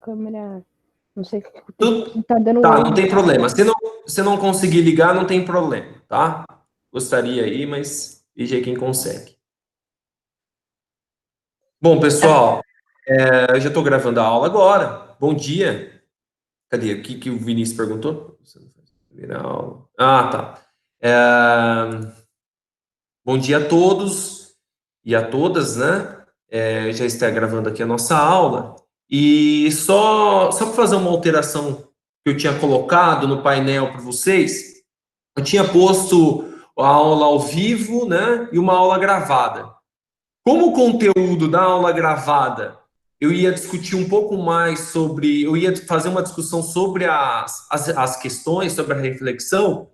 câmera, não sei, Tudo? tá dando Tá, erro. não tem problema. Se não conseguir ligar, não tem problema, tá? Gostaria aí, mas veja aí quem consegue. Bom, pessoal, eu já estou gravando a aula agora. Bom dia. Cadê? O que o Vinícius perguntou? Primeira aula. Ah, tá. Bom dia a todos e a todas, né? Já está gravando aqui a nossa aula. E só para fazer uma alteração que eu tinha colocado no painel para vocês, eu tinha posto a aula ao vivo, né? E uma aula gravada. Como o conteúdo da aula gravada, eu ia discutir um pouco mais sobre, eu ia fazer uma discussão sobre as questões, sobre a reflexão,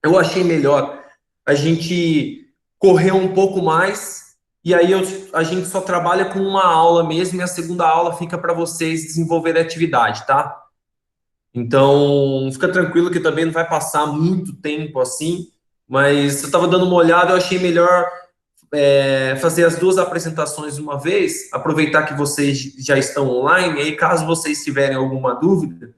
eu achei melhor a gente correr um pouco mais, e aí a gente só trabalha com uma aula mesmo, e a segunda aula fica para vocês desenvolverem a atividade, tá? Então, fica tranquilo que também não vai passar muito tempo assim, mas eu estava dando uma olhada, eu achei melhor fazer as duas apresentações de uma vez, aproveitar que vocês já estão online, e aí caso vocês tiverem alguma dúvida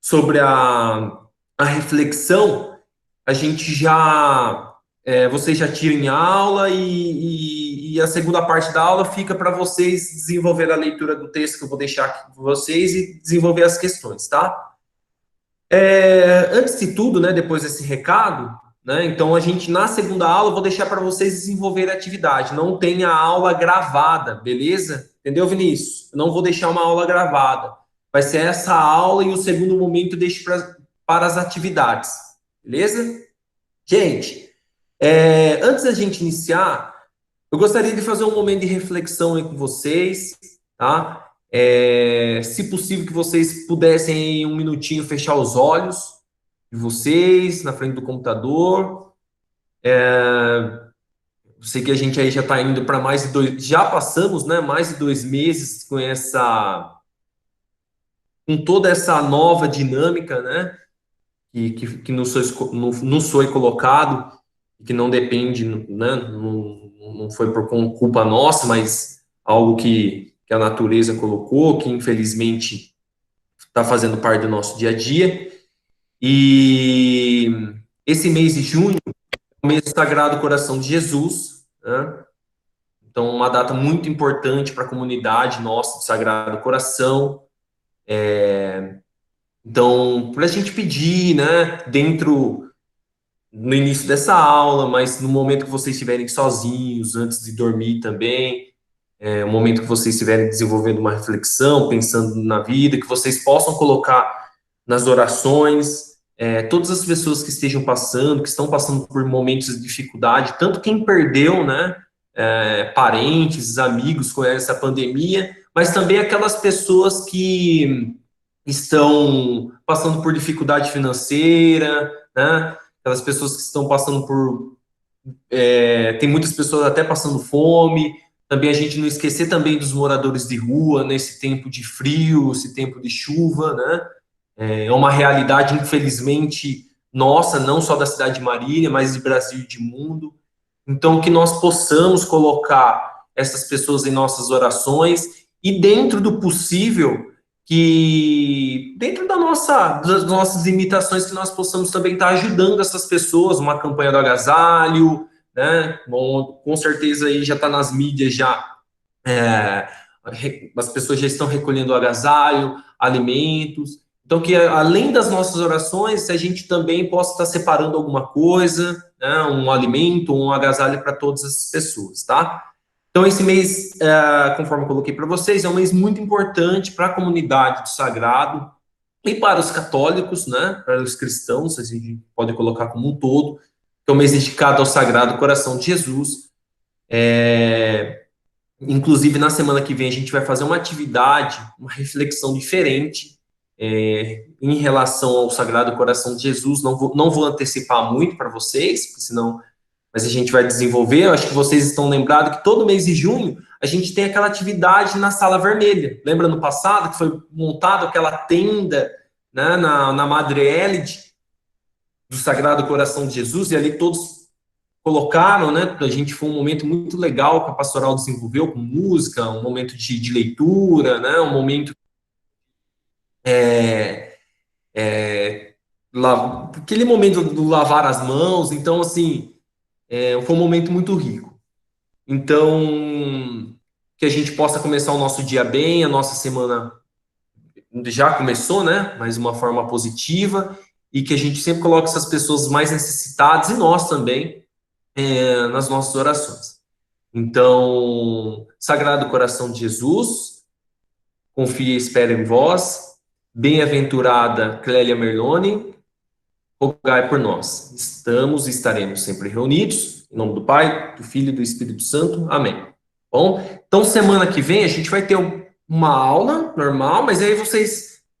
sobre a reflexão, a gente já, vocês já tirem a aula e a segunda parte da aula fica para vocês desenvolver a leitura do texto que eu vou deixar aqui para vocês e desenvolver as questões, tá? Antes de tudo, né, depois desse recado, né, então a gente, na segunda aula, eu vou deixar para vocês desenvolver a atividade. Não tem a aula gravada, beleza? Entendeu, Vinícius? Eu não vou deixar uma aula gravada. Vai ser essa aula e o segundo momento eu deixo para as atividades, beleza? Gente, antes da gente iniciar, eu gostaria de fazer um momento de reflexão aí com vocês, tá? Se possível que vocês pudessem em um minutinho fechar os olhos de vocês na frente do computador. Eu sei que a gente aí já está indo para mais de já passamos, né? Mais de 2 meses com toda essa nova dinâmica, né? Que nos foi colocado, que não depende, né? Não foi por culpa nossa, mas algo que a natureza colocou, que infelizmente está fazendo parte do nosso dia a dia. E esse mês de junho é o mês do Sagrado Coração de Jesus, né? Então, uma data muito importante para a comunidade nossa do Sagrado Coração. Então, para a gente pedir, né, no início dessa aula, mas no momento que vocês estiverem sozinhos, antes de dormir também, o momento que vocês estiverem desenvolvendo uma reflexão, pensando na vida, que vocês possam colocar nas orações, todas as pessoas que estejam passando, que estão passando por momentos de dificuldade, tanto quem perdeu, né, parentes, amigos com essa pandemia, mas também aquelas pessoas que estão passando por dificuldade financeira, né, aquelas pessoas que estão passando por tem muitas pessoas até passando fome. Também a gente não esquecer também dos moradores de rua nesse tempo de frio, esse tempo de chuva, né? É uma realidade, infelizmente, nossa, não só da cidade de Marília, mas de Brasil e de mundo. Então, que nós possamos colocar essas pessoas em nossas orações e, dentro do possível, que dentro das nossas limitações, que nós possamos também estar ajudando essas pessoas, uma campanha do agasalho, né? Bom, com certeza aí já está nas mídias já. É, as pessoas já estão recolhendo agasalho, alimentos. Então, que além das nossas orações, a gente também possa estar separando alguma coisa, né, um alimento, um agasalho para todas as pessoas, tá? Então, esse mês, conforme eu coloquei para vocês, é um mês muito importante para a comunidade do Sagrado e para os católicos, né, para os cristãos, a gente pode colocar como um todo, que é um mês dedicado ao Sagrado Coração de Jesus. Inclusive, na semana que vem, a gente vai fazer uma atividade, uma reflexão diferente em relação ao Sagrado Coração de Jesus. Não vou antecipar muito para vocês, porque senão. Mas a gente vai desenvolver. Eu acho que vocês estão lembrados que todo mês de junho a gente tem aquela atividade na Sala Vermelha. Lembra no passado que foi montada aquela tenda, né, na Madre Elide do Sagrado Coração de Jesus, e ali todos colocaram, né? A gente foi um momento muito legal que a pastoral desenvolveu com música, um momento de leitura, né? Um momento é, aquele momento do lavar as mãos, então, assim, foi um momento muito rico. Então, que a gente possa começar o nosso dia bem, a nossa semana já começou, né? Mas de uma forma positiva, e que a gente sempre coloque essas pessoas mais necessitadas, e nós também, nas nossas orações. Então, Sagrado Coração de Jesus, confia e espera em vós. Bem-aventurada Clélia Merloni, rogai por nós. Estamos e estaremos sempre reunidos. Em nome do Pai, do Filho e do Espírito Santo. Amém. Bom, então semana que vem a gente vai ter uma aula normal, mas aí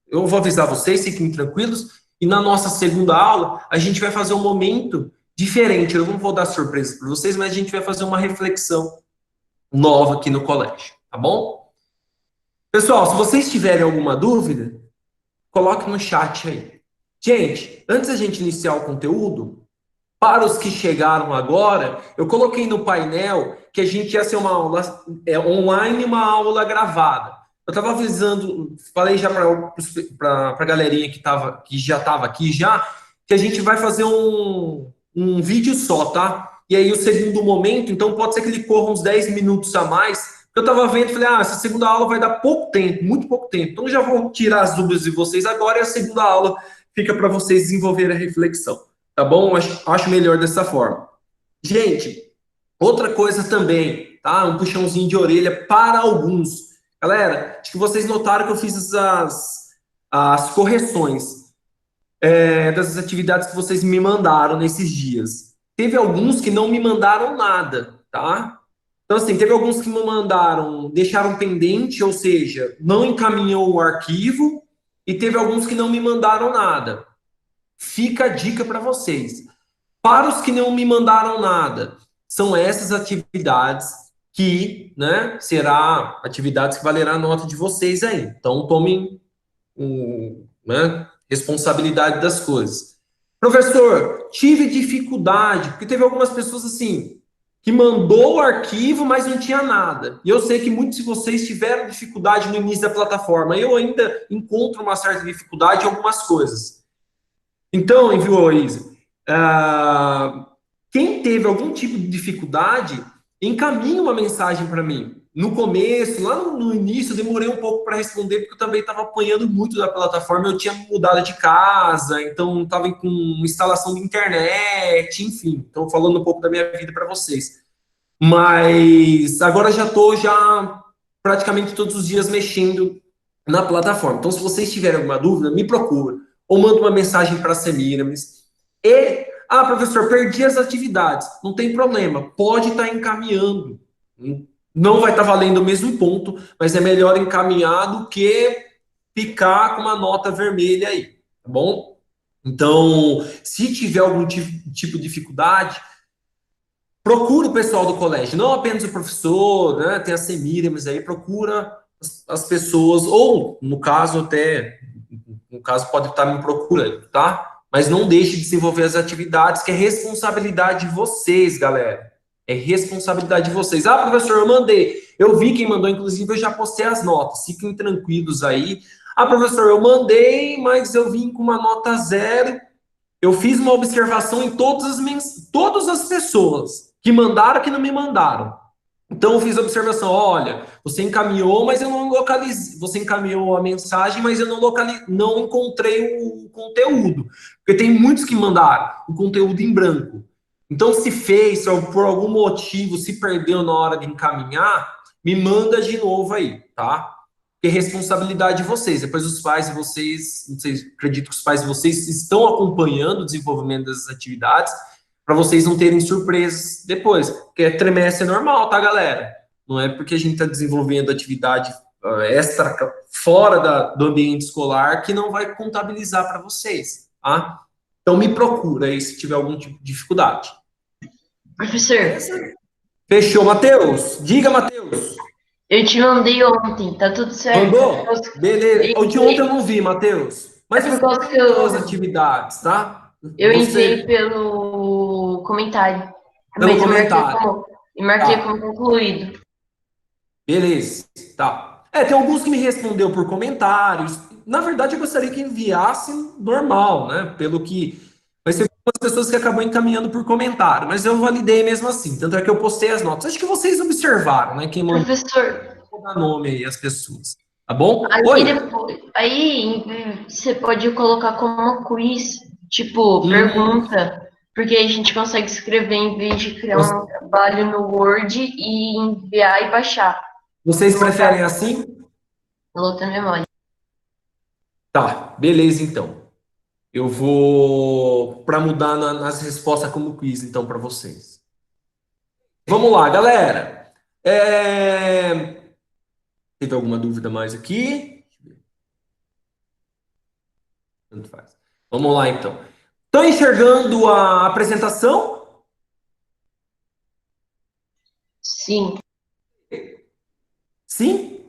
eu vou avisar vocês, fiquem tranquilos. E na nossa segunda aula, a gente vai fazer um momento diferente. Eu não vou dar surpresa para vocês, mas a gente vai fazer uma reflexão nova aqui no colégio, tá bom? Pessoal, se vocês tiverem alguma dúvida, coloque no chat aí. Gente, antes da gente iniciar o conteúdo, para os que chegaram agora, eu coloquei no painel que a gente ia ser uma aula online e uma aula gravada. Eu estava avisando, falei já para a galerinha que já estava aqui já, que a gente vai fazer um vídeo só, tá? E aí o segundo momento, então pode ser que ele corra uns 10 minutos a mais. Eu estava vendo e falei, essa segunda aula vai dar pouco tempo, muito pouco tempo. Então eu já vou tirar as dúvidas de vocês agora e a segunda aula fica para vocês desenvolverem a reflexão. Tá bom? Acho melhor dessa forma. Gente, outra coisa também, tá? Um puxãozinho de orelha para alguns. Galera, acho que vocês notaram que eu fiz as correções das atividades que vocês me mandaram nesses dias. Teve alguns que não me mandaram nada, tá? Então, assim, teve alguns que me mandaram, deixaram pendente, ou seja, não encaminhou o arquivo, e teve alguns que não me mandaram nada. Fica a dica para vocês. Para os que não me mandaram nada, são essas atividades que, né, será atividades que valerá a nota de vocês aí. Então, tomem responsabilidade das coisas. Professor, tive dificuldade, porque teve algumas pessoas assim, que mandou o arquivo, mas não tinha nada. E eu sei que muitos de vocês tiveram dificuldade no início da plataforma. Eu ainda encontro uma certa dificuldade em algumas coisas. Então, enviou a Isa. Quem teve algum tipo de dificuldade, encaminhe uma mensagem para mim. No começo, lá no início, eu demorei um pouco para responder, porque eu também estava apanhando muito da plataforma. Eu tinha mudado de casa, então estava com instalação de internet, enfim. Então, falando um pouco da minha vida para vocês. Mas agora já estou praticamente todos os dias mexendo na plataforma. Então, se vocês tiverem alguma dúvida, me procura ou manda uma mensagem para a Semiramis. Professor, perdi as atividades. Não tem problema, pode estar encaminhando. Não vai estar valendo o mesmo ponto, mas é melhor encaminhar do que ficar com uma nota vermelha aí, tá bom? Então, se tiver algum tipo de dificuldade, procura o pessoal do colégio, não apenas o professor, né? Tem a Semiramis aí, procura as pessoas, ou no caso pode estar me procurando, tá? Mas não deixe de desenvolver as atividades, que é responsabilidade de vocês, galera. É responsabilidade de vocês. Professor, eu mandei. Eu vi quem mandou, inclusive eu já postei as notas. Fiquem tranquilos aí. Professor, eu mandei, mas eu vim com uma nota zero. Eu fiz uma observação em todas as pessoas que mandaram e que não me mandaram. Então eu fiz a observação, olha, você encaminhou, mas eu não localizei, você encaminhou a mensagem, mas eu não encontrei o conteúdo. Porque tem muitos que mandaram o conteúdo em branco. Então, se fez, ou por algum motivo se perdeu na hora de encaminhar, me manda de novo aí, tá? Porque é responsabilidade de vocês. Depois os pais de vocês, não sei, acredito que os pais de vocês estão acompanhando o desenvolvimento das atividades, para vocês não terem surpresas depois. Porque trimestre é normal, tá, galera? Não é porque a gente está desenvolvendo atividade extra, fora do ambiente escolar, que não vai contabilizar para vocês, tá? Então me procura aí se tiver algum tipo de dificuldade. Professor. Fechou, Matheus? Diga, Matheus. Eu te mandei ontem, tá tudo certo? Mandou? Beleza. O de ontem eu não vi, Matheus. Mas por causa que as atividades, tá? Eu enviei pelo comentário. Pelo comentário. E marquei como concluído. Beleza, tá. Tem alguns que me respondeu por comentários. Na verdade, eu gostaria que enviassem normal, né? Pelo que vai ser algumas pessoas que acabam encaminhando por comentário, mas eu validei mesmo assim. Tanto é que eu postei as notas. Acho que vocês observaram, né? Quem mandou Professor, dar nome aí às pessoas. Tá bom? aí Oi. depois, aí você pode colocar como quiz, tipo, Hum, pergunta, porque aí a gente consegue escrever em vez de criar um trabalho no Word e enviar e baixar. vocês preferem assim? Lota memória. Tá, beleza então. Eu vou para mudar nas respostas como quiz então para vocês. Vamos lá, galera. Teve alguma dúvida mais aqui? Tanto faz. Vamos lá então. Estão enxergando a apresentação? Sim, Sim?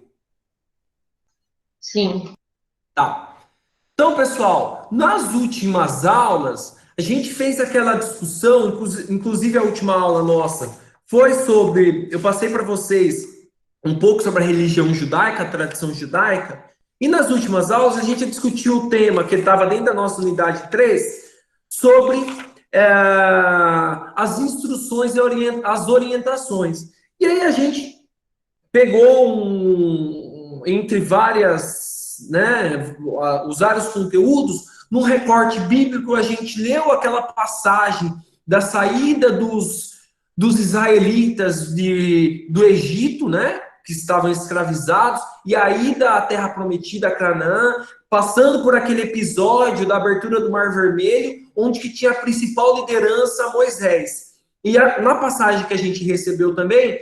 sim. Tá. Então, pessoal, nas últimas aulas, a gente fez aquela discussão, inclusive a última aula nossa, foi sobre, eu passei para vocês um pouco sobre a religião judaica, a tradição judaica, e nas últimas aulas a gente discutiu o tema que estava dentro da nossa unidade 3 sobre as instruções e as orientações. E aí a gente pegou entre várias, né, os vários conteúdos, no recorte bíblico, a gente leu aquela passagem da saída dos israelitas do Egito, né, que estavam escravizados, e a ida à terra prometida, a Canaã, passando por aquele episódio da abertura do Mar Vermelho, onde que tinha a principal liderança Moisés. E na passagem que a gente recebeu também,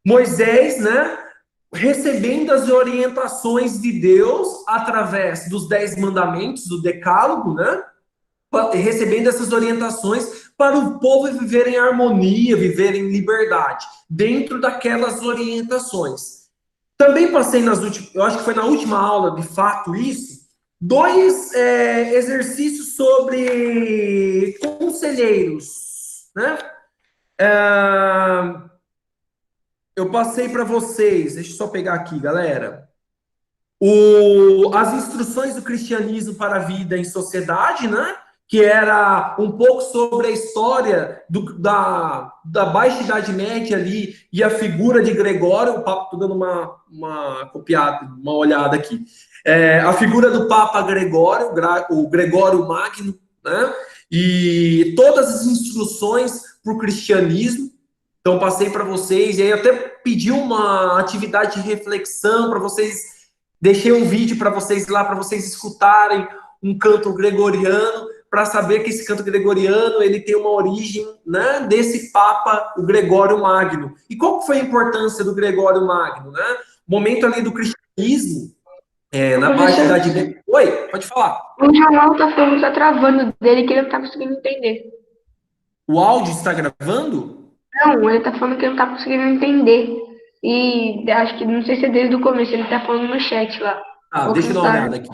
Moisés, né, recebendo as orientações de Deus através dos 10 mandamentos, do decálogo, né, recebendo essas orientações para o povo viver em harmonia, viver em liberdade, dentro daquelas orientações. Também passei eu acho que foi na última aula, de fato, isso, dois exercícios sobre conselheiros, né? Eu passei para vocês, deixa eu só pegar aqui, galera, as instruções do cristianismo para a vida em sociedade, né? Que era um pouco sobre a história da Baixa Idade Média ali e a figura de Gregório. O Papa, estou dando uma copiada, uma olhada aqui. A figura do Papa Gregório, o Gregório Magno, né? E todas as instruções para o cristianismo. Então, passei para vocês, e aí até pedi uma atividade de reflexão para vocês. Deixei um vídeo para vocês lá, para vocês escutarem um canto gregoriano, para saber que esse canto gregoriano ele tem uma origem, né, desse Papa, o Gregório Magno. E qual foi a importância do Gregório Magno? Né? O momento ali do cristianismo, na Baixa Idade Média. Oi, pode falar. O jornal tá falando que tá travando dele, que ele não tá conseguindo entender. O áudio está gravando? Não, ele tá falando que ele não tá conseguindo entender. E acho que, não sei se é desde o começo, ele tá falando no chat lá. Deixa eu dar uma olhada aqui.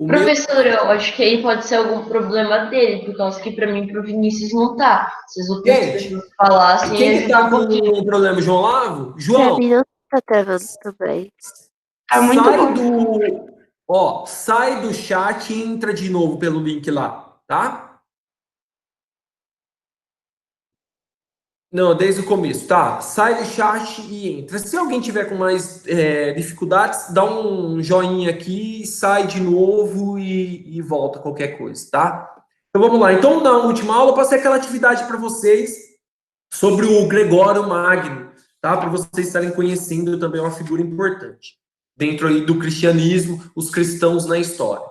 Professor, eu acho que aí pode ser algum problema dele, por causa que para mim, pro Vinícius não tá. Se os outros pessoas falassem... Quem que tá com um problema? João Lavo? João, Pra mim não tá travando também. Tá muito bom. Sai do chat e entra de novo pelo link lá, tá? Não, desde o começo, tá? Sai do chat e entra. Se alguém tiver com mais dificuldades, dá um joinha aqui, sai de novo e volta qualquer coisa, tá? Então vamos lá. Então, na última aula, eu passei aquela atividade para vocês sobre o Gregório Magno, tá? Para vocês estarem conhecendo também uma figura importante dentro aí do cristianismo, os cristãos na história.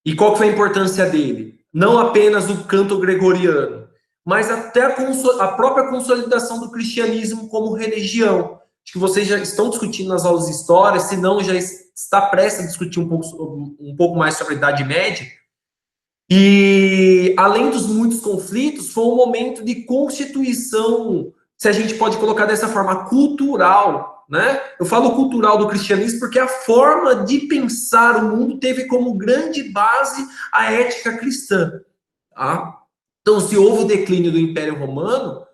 E qual foi a importância dele? Não apenas o canto gregoriano, mas até a própria consolidação do cristianismo como religião. Acho que vocês já estão discutindo nas aulas de história, se não já está prestes a discutir um pouco mais sobre a Idade Média. E, além dos muitos conflitos, foi um momento de constituição, se a gente pode colocar dessa forma, cultural, né? Eu falo cultural do cristianismo porque a forma de pensar o mundo teve como grande base a ética cristã, tá? Então, se houve o declínio do Império Romano,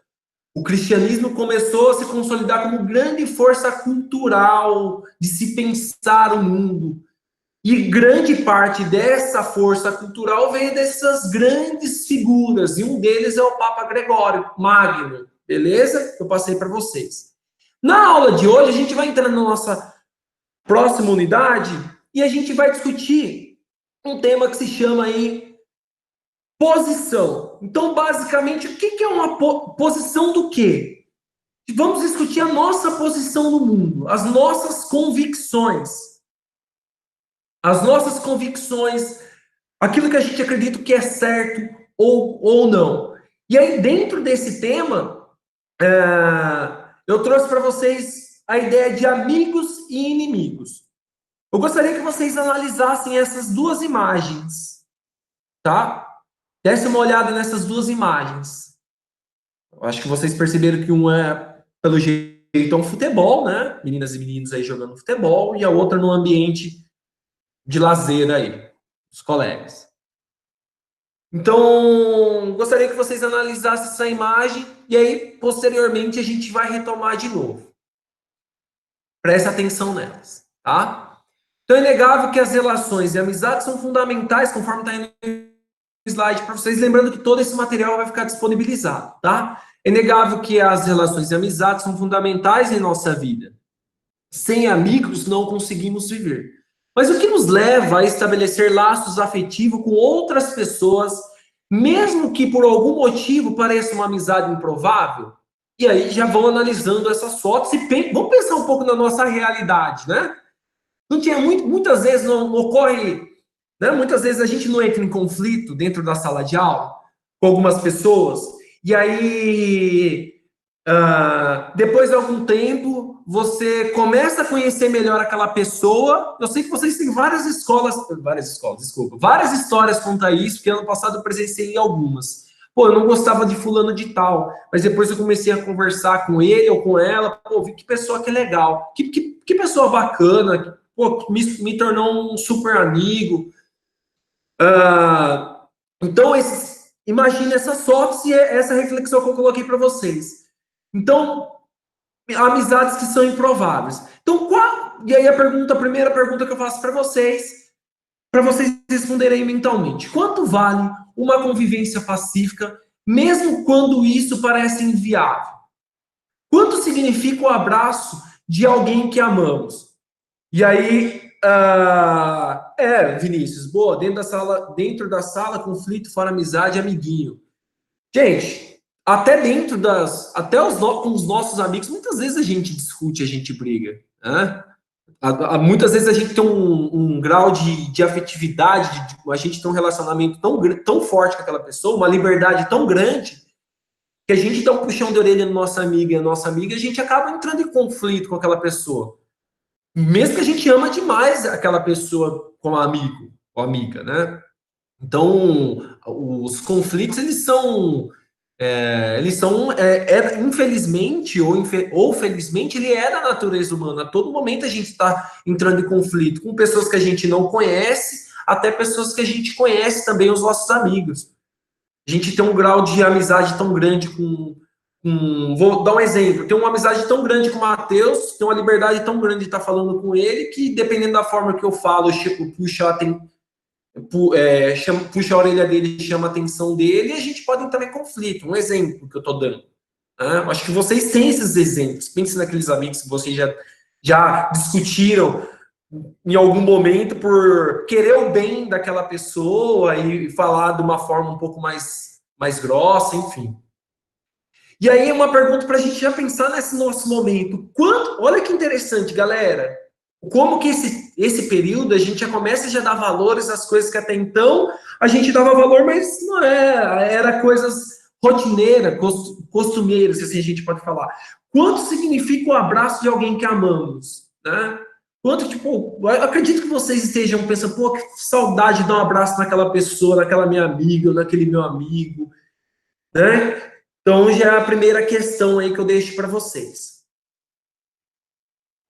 o cristianismo começou a se consolidar como grande força cultural de se pensar o mundo, E grande parte dessa força cultural veio dessas grandes figuras, e um deles é o Papa Gregório Magno, beleza? Eu passei para vocês. Na aula de hoje, a gente vai entrar na nossa próxima unidade e a gente vai discutir um tema que se chama aí posição. Então, basicamente, o que é uma posição do quê? Vamos discutir a nossa posição no mundo, as nossas convicções. As nossas convicções, aquilo que a gente acredita que é certo ou não. E aí, dentro desse tema, eu trouxe para vocês a ideia de amigos e inimigos. Eu gostaria que vocês analisassem essas duas imagens, tá? Desse uma olhada nessas duas imagens. Eu acho que vocês perceberam que um é, pelo jeito, é um futebol, né? Meninas e meninos aí jogando futebol, e a outra no ambiente de lazer aí, os colegas. Então, gostaria que vocês analisassem essa imagem e aí, posteriormente, a gente vai retomar de novo. Preste atenção nelas, tá? Então, é inegável que as relações e amizades são fundamentais, conforme está aí no slide para vocês, lembrando que todo esse material vai ficar disponibilizado, tá? É inegável que as relações e amizades são fundamentais em nossa vida. Sem amigos, não conseguimos viver. Mas o que nos leva a estabelecer laços afetivos com outras pessoas, mesmo que por algum motivo pareça uma amizade improvável? E aí já vão analisando essas fotos e vamos pensar um pouco na nossa realidade, né? Não tinha muitas vezes não ocorre, né? Muitas vezes a gente não entra em conflito dentro da sala de aula com algumas pessoas, e aí depois de algum tempo, você começa a conhecer melhor aquela pessoa. Eu sei que vocês têm várias histórias quanto a isso, porque ano passado eu presenciei algumas. Pô, eu não gostava de fulano de tal, mas depois eu comecei a conversar com ele ou com ela, pô, vi que pessoa que é legal, que pessoa bacana, pô, me tornou um super amigo. Então, imagine essas fotos e essa reflexão que eu coloquei para vocês. Então, amizades que são improváveis. Então, e aí a primeira pergunta que eu faço para vocês responderem mentalmente. Quanto vale uma convivência pacífica, mesmo quando isso parece inviável? Quanto significa o abraço de alguém que amamos? E aí, Vinícius, boa, dentro da sala, conflito, fora amizade, amiguinho. Gente, com os nossos amigos, muitas vezes a gente discute, a gente briga, né? Muitas vezes a gente tem um grau de afetividade, a gente tem um relacionamento tão forte com aquela pessoa, uma liberdade tão grande, que a gente dá um puxão de orelha no nosso amigo e a nossa amiga, e a gente acaba entrando em conflito com aquela pessoa. Mesmo que a gente ama demais aquela pessoa como amigo ou amiga, né? Então, os conflitos, eles são infelizmente ou felizmente, ele é da natureza humana. A todo momento a gente está entrando em conflito com pessoas que a gente não conhece, até pessoas que a gente conhece também, os nossos amigos. A gente tem um grau de amizade tão grande vou dar um exemplo, tem uma amizade tão grande com o Matheus, tem uma liberdade tão grande de estar falando com ele, que dependendo da forma que eu falo, eu puxa a orelha dele, chama a atenção dele, e a gente pode entrar em conflito. Um exemplo que eu estou dando. Acho que vocês têm esses exemplos. Pense naqueles amigos que vocês já discutiram em algum momento por querer o bem daquela pessoa e falar de uma forma um pouco mais grossa, enfim. E aí uma pergunta para a gente já pensar nesse nosso momento. Olha que interessante, galera. Como que esse período a gente já começa a já dar valores às coisas que até então a gente dava valor, mas não era coisas rotineiras, costumeiras, se assim a gente pode falar. Quanto significa o abraço de alguém que amamos, né? Quanto, eu acredito que vocês estejam pensando, pô, que saudade de dar um abraço naquela pessoa, naquela minha amiga, ou naquele meu amigo, né? Então, já é a primeira questão aí que eu deixo para vocês.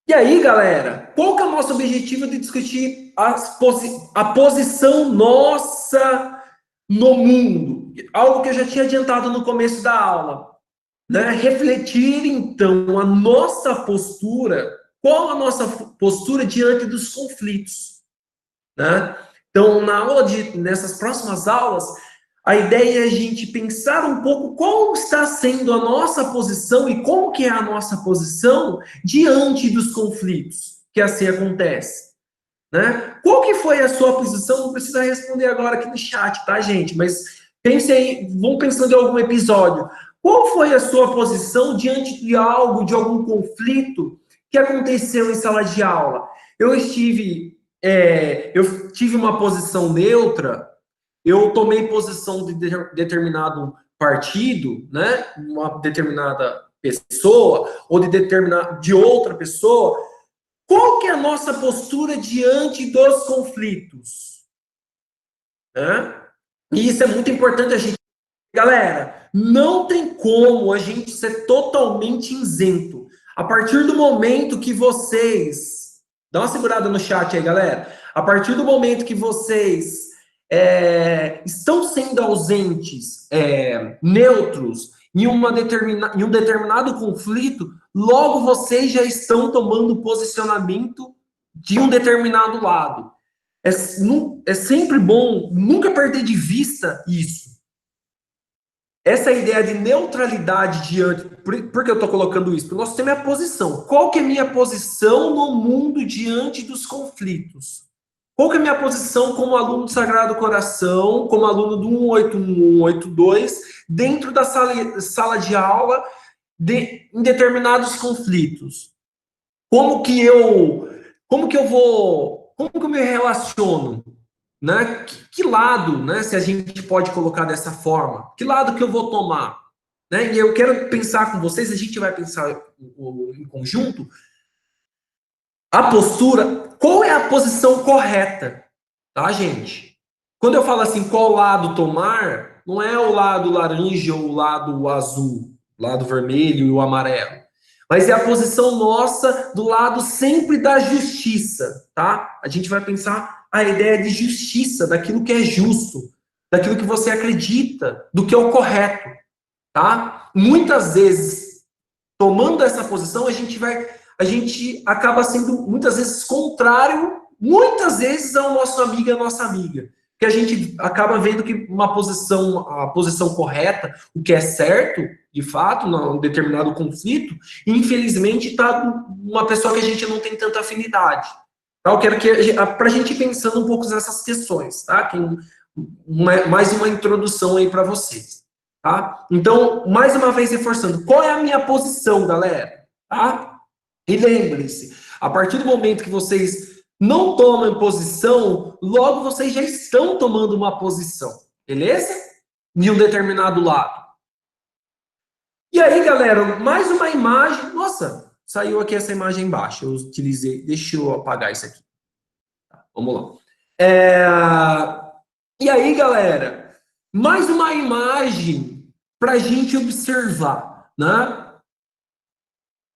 E aí, galera, qual que é o nosso objetivo de discutir a posição nossa no mundo? Algo que eu já tinha adiantado no começo da aula, né? Refletir, então, a nossa postura, qual a nossa postura diante dos conflitos? né? Então, nessas próximas aulas, a ideia é a gente pensar um pouco qual está sendo a nossa posição e como que é a nossa posição diante dos conflitos que assim acontece, né? Qual que foi a sua posição? Não precisa responder agora aqui no chat, tá, gente? Mas pense aí, vamos pensando em algum episódio. Qual foi a sua posição diante de algo, de algum conflito que aconteceu em sala de aula? Eu tive uma posição neutra, eu tomei posição de determinado partido, né? Uma determinada pessoa, ou de outra pessoa. Qual que é a nossa postura diante dos conflitos? Né? E isso é muito importante a gente. Galera, não tem como a gente ser totalmente isento. A partir do momento que vocês. Dá uma segurada no chat aí, galera. A partir do momento que vocês estão sendo ausentes, neutros, em um determinado conflito, logo vocês já estão tomando posicionamento de um determinado lado. É sempre bom nunca perder de vista isso. Essa ideia de neutralidade diante... Por que eu estou colocando isso? Porque nós temos a posição. Qual que é a minha posição no mundo diante dos conflitos? Qual que é a minha posição como aluno do Sagrado Coração, como aluno do 181, 182, dentro da sala de aula em determinados conflitos? Como que eu me relaciono? Né? Que lado, né, se a gente pode colocar dessa forma? Que lado que eu vou tomar? Né? E eu quero pensar com vocês, a gente vai pensar em conjunto, a postura, qual é a posição correta, tá, gente? Quando eu falo assim, qual lado tomar, não é o lado laranja ou o lado azul, o lado vermelho e o amarelo. Mas é a posição nossa do lado sempre da justiça, tá? A gente vai pensar a ideia de justiça, daquilo que é justo, daquilo que você acredita, do que é o correto, tá? Muitas vezes, tomando essa posição, a gente acaba sendo, muitas vezes, contrário, muitas vezes, ao nosso amigo e à nossa amiga. Que a gente acaba vendo que a posição correta, o que é certo, de fato, num determinado conflito, infelizmente está uma pessoa que a gente não tem tanta afinidade. Tá? Eu quero para a gente ir pensando um pouco nessas questões, tá? Mais uma introdução aí para vocês, tá? Então, mais uma vez reforçando, qual é a minha posição, galera? Tá? E lembre-se, a partir do momento que vocês não tomam posição, logo vocês já estão tomando uma posição, beleza? De um determinado lado. E aí, galera, mais uma imagem. Nossa, saiu aqui essa imagem embaixo. Eu utilizei. Deixa eu apagar isso aqui. Tá, vamos lá. E aí, galera, mais uma imagem para a gente observar, né?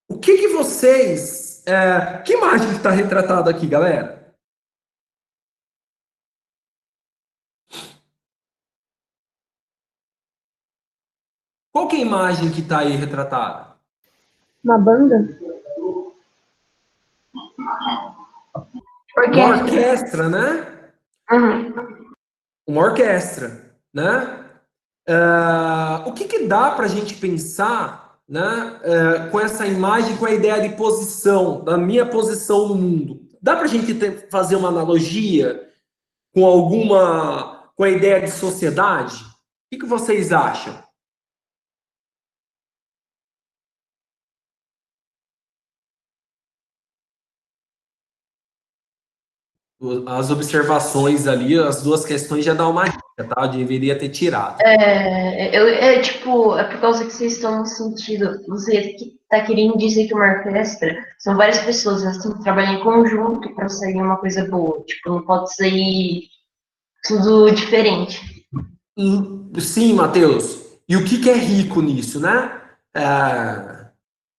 O que vocês... que imagem que está retratada aqui, galera? Qual que é a imagem que está aí retratada? Uma banda? Uma orquestra, né? Uhum. Uma orquestra, né? O que dá para a gente pensar, né, com essa imagem, com a ideia de posição, da minha posição no mundo? Dá para a gente fazer uma analogia com a ideia de sociedade? O que vocês acham? As observações ali, as duas questões já dão uma dica, tá? Eu deveria ter tirado. Tipo, é por causa que vocês estão no sentido, você que tá querendo dizer que uma orquestra são várias pessoas, elas têm que trabalhar em conjunto para sair uma coisa boa. Tipo, não pode sair tudo diferente. Sim, Matheus. E o que é rico nisso, né?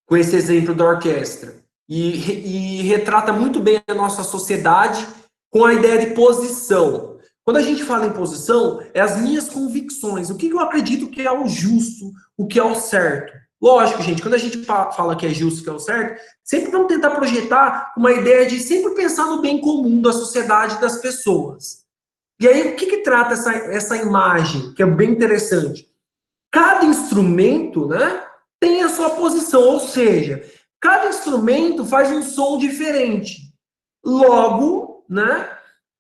Com esse exemplo da orquestra. E retrata muito bem a nossa sociedade com a ideia de posição. Quando a gente fala em posição, é as minhas convicções. O que eu acredito que é o justo, o que é o certo. Lógico, gente, quando a gente fala que é justo, que é o certo, sempre vamos tentar projetar uma ideia de sempre pensar no bem comum da sociedade e das pessoas. E aí, o que trata essa imagem, que é bem interessante? Cada instrumento, né, tem a sua posição, ou seja, cada instrumento faz um som diferente. Logo, né,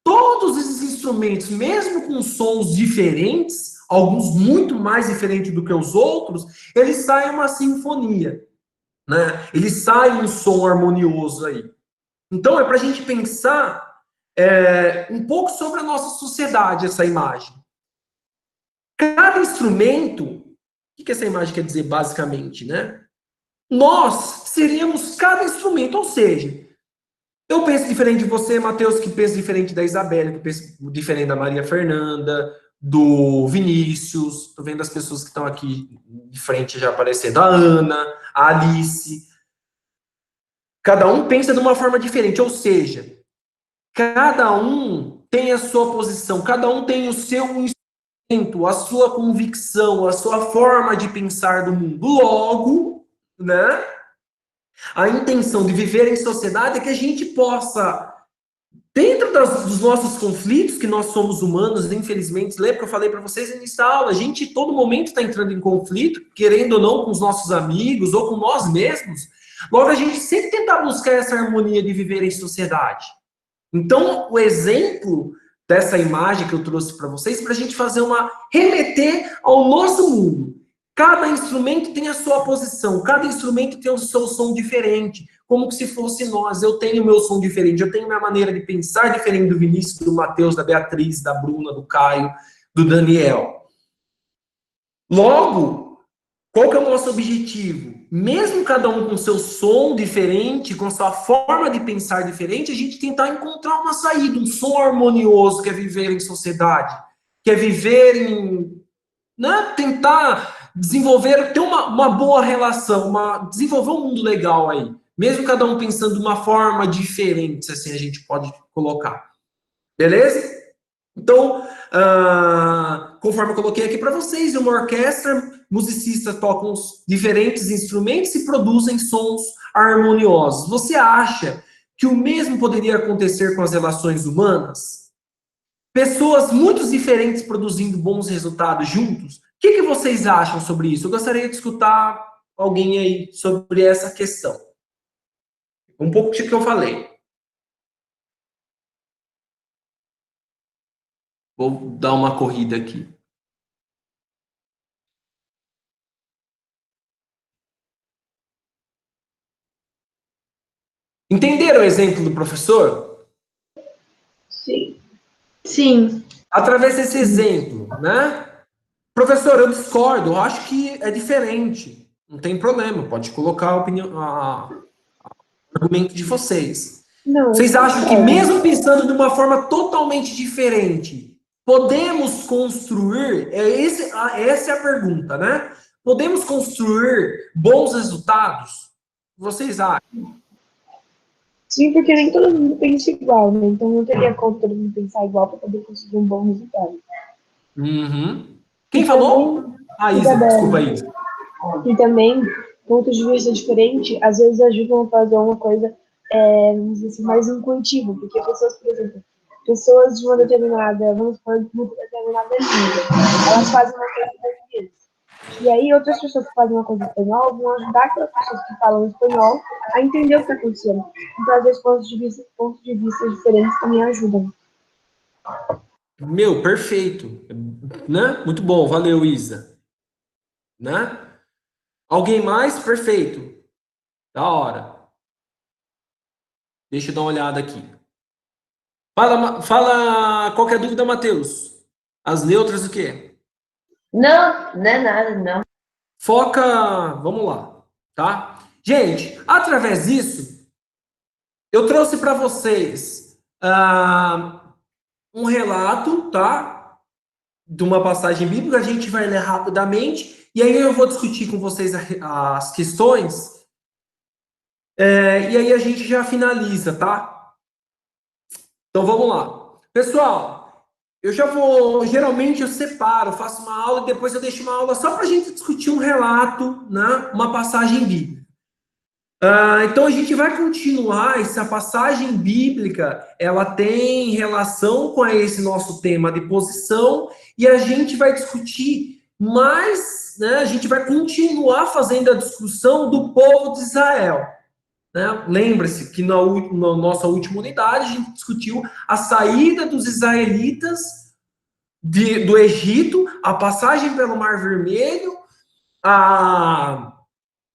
todos esses instrumentos, mesmo com sons diferentes, alguns muito mais diferentes do que os outros, eles saem uma sinfonia, né? Eles saem um som harmonioso aí. Então, é para a gente pensar um pouco sobre a nossa sociedade, essa imagem. Cada instrumento, o que essa imagem quer dizer basicamente, né? Nós seríamos cada instrumento, ou seja, eu penso diferente de você, Matheus, que pensa diferente da Isabela, que pensa diferente da Maria Fernanda, do Vinícius, tô vendo as pessoas que estão aqui de frente já aparecendo, a Ana, a Alice. Cada um pensa de uma forma diferente, ou seja, cada um tem a sua posição, cada um tem o seu instrumento, a sua convicção, a sua forma de pensar do mundo. Logo, né? A intenção de viver em sociedade é que a gente possa, dentro dos nossos conflitos, que nós somos humanos, infelizmente, lembra que eu falei para vocês no início da aula, a gente todo momento está entrando em conflito, querendo ou não, com os nossos amigos ou com nós mesmos. Logo, a gente sempre tenta buscar essa harmonia de viver em sociedade. Então, o exemplo dessa imagem que eu trouxe para vocês, para a gente fazer remeter ao nosso mundo. Cada instrumento tem a sua posição, cada instrumento tem o seu som diferente, como se fosse nós. Eu tenho o meu som diferente, eu tenho minha maneira de pensar diferente do Vinícius, do Matheus, da Beatriz, da Bruna, do Caio, do Daniel. Logo, qual que é o nosso objetivo? Mesmo cada um com seu som diferente, com sua forma de pensar diferente, a gente tentar encontrar uma saída, um som harmonioso, que é viver em sociedade, que é viver em... Né, tentar desenvolver, ter uma boa relação, desenvolver um mundo legal aí. Mesmo cada um pensando de uma forma diferente, se assim a gente pode colocar. Beleza? Então, conforme eu coloquei aqui para vocês, uma orquestra, musicistas tocam diferentes instrumentos e produzem sons harmoniosos. Você acha que o mesmo poderia acontecer com as relações humanas? Pessoas muito diferentes produzindo bons resultados juntos? O que vocês acham sobre isso? Eu gostaria de escutar alguém aí sobre essa questão. Um pouco do que eu falei. Vou dar uma corrida aqui. Entenderam o exemplo do professor? Sim. Sim. Através desse exemplo, né? Professor, eu discordo, eu acho que é diferente. Não tem problema, pode colocar a opinião, o argumento de vocês. Não, Vocês acham que mesmo pensando de uma forma totalmente diferente, podemos construir, essa é a pergunta, né? Podemos construir bons resultados? Vocês acham? Sim, porque nem todo mundo pensa igual, né? Então não teria como todo mundo pensar igual para poder conseguir um bom resultado. Uhum. Quem falou? A Isa, Isabela. desculpa, Isa. E também, pontos de vista diferentes, às vezes ajudam a fazer uma coisa, vamos dizer assim, mais intuitiva. Porque pessoas, por exemplo, pessoas de uma determinada, vamos falar de uma determinada língua, elas fazem uma coisa em português. E aí outras pessoas que fazem uma coisa em espanhol vão ajudar aquelas pessoas que falam espanhol a entender o que está acontecendo. Então, às vezes, pontos de vista diferentes também ajudam. Meu, perfeito. Né? Muito bom, valeu, Isa. Né? Alguém mais? Perfeito. Da hora. Deixa eu dar uma olhada aqui. Fala qualquer dúvida, Matheus. As neutras o quê? Não, não é nada, não. Foca, vamos lá, tá? Gente, através disso, eu trouxe para vocês um relato, tá? De uma passagem bíblica, a gente vai ler rapidamente, e aí eu vou discutir com vocês as questões, e aí a gente já finaliza, tá? Então vamos lá. Pessoal, geralmente eu separo, faço uma aula e depois eu deixo uma aula só para a gente discutir um relato, né, uma passagem bíblica. Então a gente vai continuar, essa passagem bíblica, ela tem relação com esse nosso tema de posição, e a gente vai discutir mais, né, a gente vai continuar fazendo a discussão do povo de Israel. Né? Lembra-se que na nossa última unidade a gente discutiu a saída dos israelitas do Egito, a passagem pelo Mar Vermelho,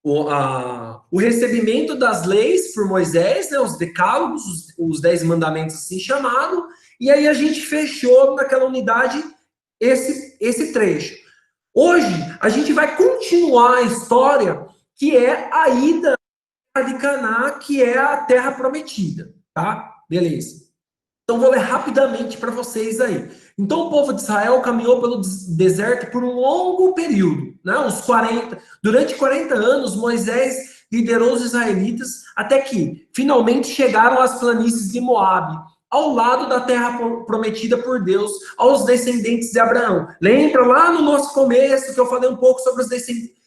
o recebimento das leis por Moisés, né, os decálogos, os 10 mandamentos assim chamado, e aí a gente fechou naquela unidade esse trecho. Hoje a gente vai continuar a história que é a ida de Canaã, que é a terra prometida, tá? Beleza. Então vou ler rapidamente para vocês aí. Então o povo de Israel caminhou pelo deserto por um longo período, né? Durante 40 anos, Moisés liderou os israelitas até que finalmente chegaram às planícies de Moabe, ao lado da terra prometida por Deus aos descendentes de Abraão. Lembra lá no nosso começo que eu falei um pouco sobre os descendentes,